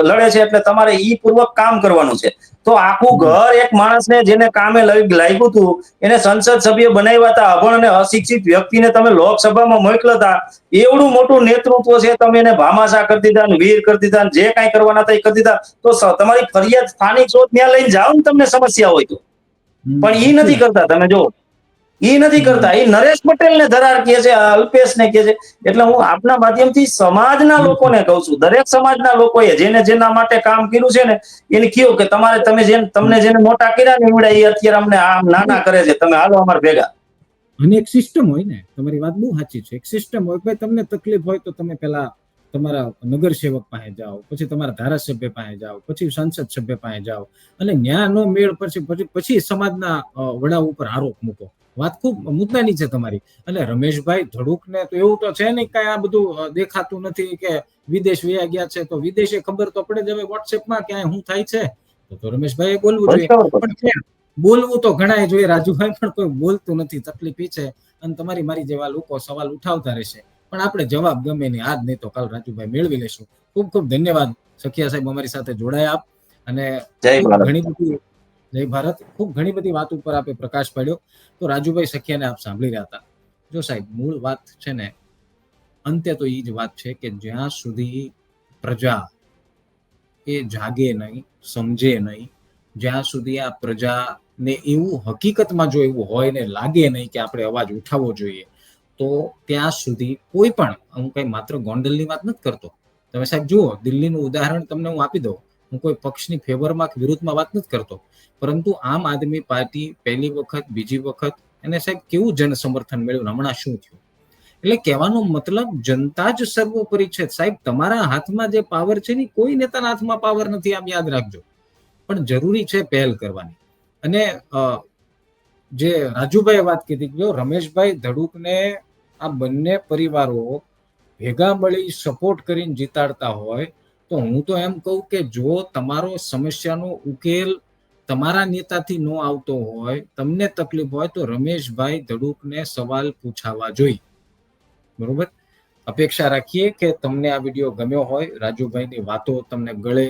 લડે છે, એટલે તમારે ઈ પૂર્વક કામ કરવાનું છે. તો આખું ઘર એક માણસને જેને કામે લાગ્યું હતું એને સંસદ સભ્ય બનાવ્યા હતા, અભણ અને અશિક્ષિત વ્યક્તિને તમે લોકસભામાં મોકલ્યા હતા. એવડું મોટું નેતૃત્વ છે, તમે એને ભામાશા કરી દીધા, વીર કરી દીધા, જે કાંઈ કરવાના હતા એ કરી દીધા. તો તમારી ફરિયાદ સ્થાનિક સ્ત્રોત ત્યાં લઈને જાઓ ને, તમને સમસ્યા હોય તો. પણ ઈ નથી કરતા. તમે જો ઈ નથી કરતા. ઈ નરેશ પટેલ ને ધરાર કહે છે, અલ્પેશ ને કહે છે. એટલે હું આપના માધ્યમથી સમાજના લોકોને કહું છું, દરેક સમાજના લોકોએ જેને જેના માટે કામ કર્યું છે ને એને કહ્યું કે તમને જેને મોટા કર્યા ને એવડા એ અત્યારે અમને આમ નાના કરે છે, તમે હાલો અમાર ભેગા. અને એક સિસ્ટમ હોય ને, તમારી વાત બહુ સાચી છે. એક સિસ્ટમ હોય, ભાઈ તમને તકલીફ હોય તો તમે પેલા તમારા નગર સેવક પાસે જાઓ, પછી તમારા ધારાસભ્ય પાસે જાઓ, પછી સંસદ સભ્ય પાસે જાઓ, અને ન્યા નો મેળ પછી સમાજના વડા ઉપર આરોપ મૂકો. વાત ખૂબ મુદ્દાની છે તમારી. અને રમેશભાઈ ધડુકને તો એવું તો છે નહીં કાંઈ આ બધું દેખાતું નથી કે વિદેશ વયા ગયા છે, તો વિદેશે ખબર તો પડે જ હવે વોટ્સએપમાં ક્યાંય શું થાય છે. તો રમેશભાઈ બોલવું જોઈએ. પણ બોલવું તો ઘણા જોઈએ રાજુભાઈ, પણ કોઈ બોલતું નથી. તકલીફ એ છે. અને તમારી મારી જેવા લોકો સવાલ ઉઠાવતા રહેશે, પણ આપણે જવાબ ગમે નહીં, આજ નહીં તો કાલ રાજુભાઈ મેળવી લેશું. ખૂબ ખૂબ ધન્યવાદ સખિયા સાહેબ, અમારી સાથે જોડાયા આપ. અને ઘણી બધી જય ભારત, ખૂબ ઘણી બધી વાત ઉપર આપે પ્રકાશ પાડ્યો. તો રાજુભાઈ સખિયાને આપ સાંભળી રહ્યા હતા. જો સાહેબ, મૂળ વાત છે ને, અંતે તો એ જ વાત છે કે જ્યાં સુધી પ્રજા એ જાગે નહીં, સમજે નહીં, જ્યાં સુધી આ પ્રજાને એવું હકીકતમાં જો એવું હોય ને લાગે નહીં કે આપણે અવાજ ઉઠાવવો જોઈએ, તો ત્યાં સુધી કોઈ પણ, હું કઈ માત્ર ગોંડલની વાત નથી કરતો. તમે સાહેબ જુઓ, દિલ્હીનું ઉદાહરણ તમને હું આપી દઉં. હું કોઈ પક્ષની ફેવરમાં કે વિરુદ્ધમાં વાત નથી કરતો, પરંતુ આમ આદમી પાર્ટી પહેલી વખત, બીજી વખત એને સાહેબ કેવું જન સમર્થન મળ્યું, હમણાં શું થયું. એટલે કહેવાનો મતલબ, જનતા જ સર્વોપરી છે સાહેબ. તમારા હાથમાં જે પાવર છે ને, કોઈ નેતાના હાથમાં પાવર નથી, આમ યાદ રાખજો. પણ જરૂરી છે પહેલ કરવાની. અને જે રાજુભાઈ વાત કીધી, જો રમેશભાઈ ધડુકને આ બંને પરિવારો ભેગા મળી સપોર્ટ કરીને જીતાડતા હોય, તો હું તો એમ કહું કે જો તમારો સમસ્યાનો ઉકેલ તમારા નેતાથી ન આવતો હોય, તમને તકલીફ હોય, તો રમેશભાઈ ધડુકને સવાલ પૂછાવા જોઈએ. બરોબર? અપેક્ષા રાખીએ કે તમને આ વિડીયો ગમ્યો હોય, રાજુભાઈની વાતો તમને ગળે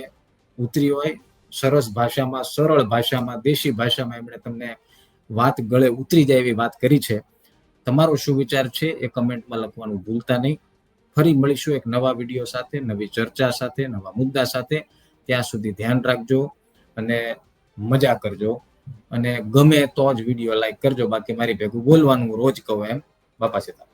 ઉતરી હોય, સરસ ભાષામાં, સરળ ભાષામાં, દેશી ભાષામાં એમણે તમને વાત ગળે ઉતરી જાય એવી વાત કરી છે. તમારો શું વિચાર છે એ કમેન્ટમાં લખવાનું ભૂલતા નહીં. ફરી મળીશું એક નવા વિડીયો સાથે, નવી ચર્ચા સાથે, નવા મુદ્દા સાથે. ત્યાં સુધી ધ્યાન રાખજો અને મજા કરજો. અને ગમે તો જ વિડીયો લાઈક કરજો. બાકી મારી ભેગું બોલવાનું રોજ કહું એમ. બાપા સીતા.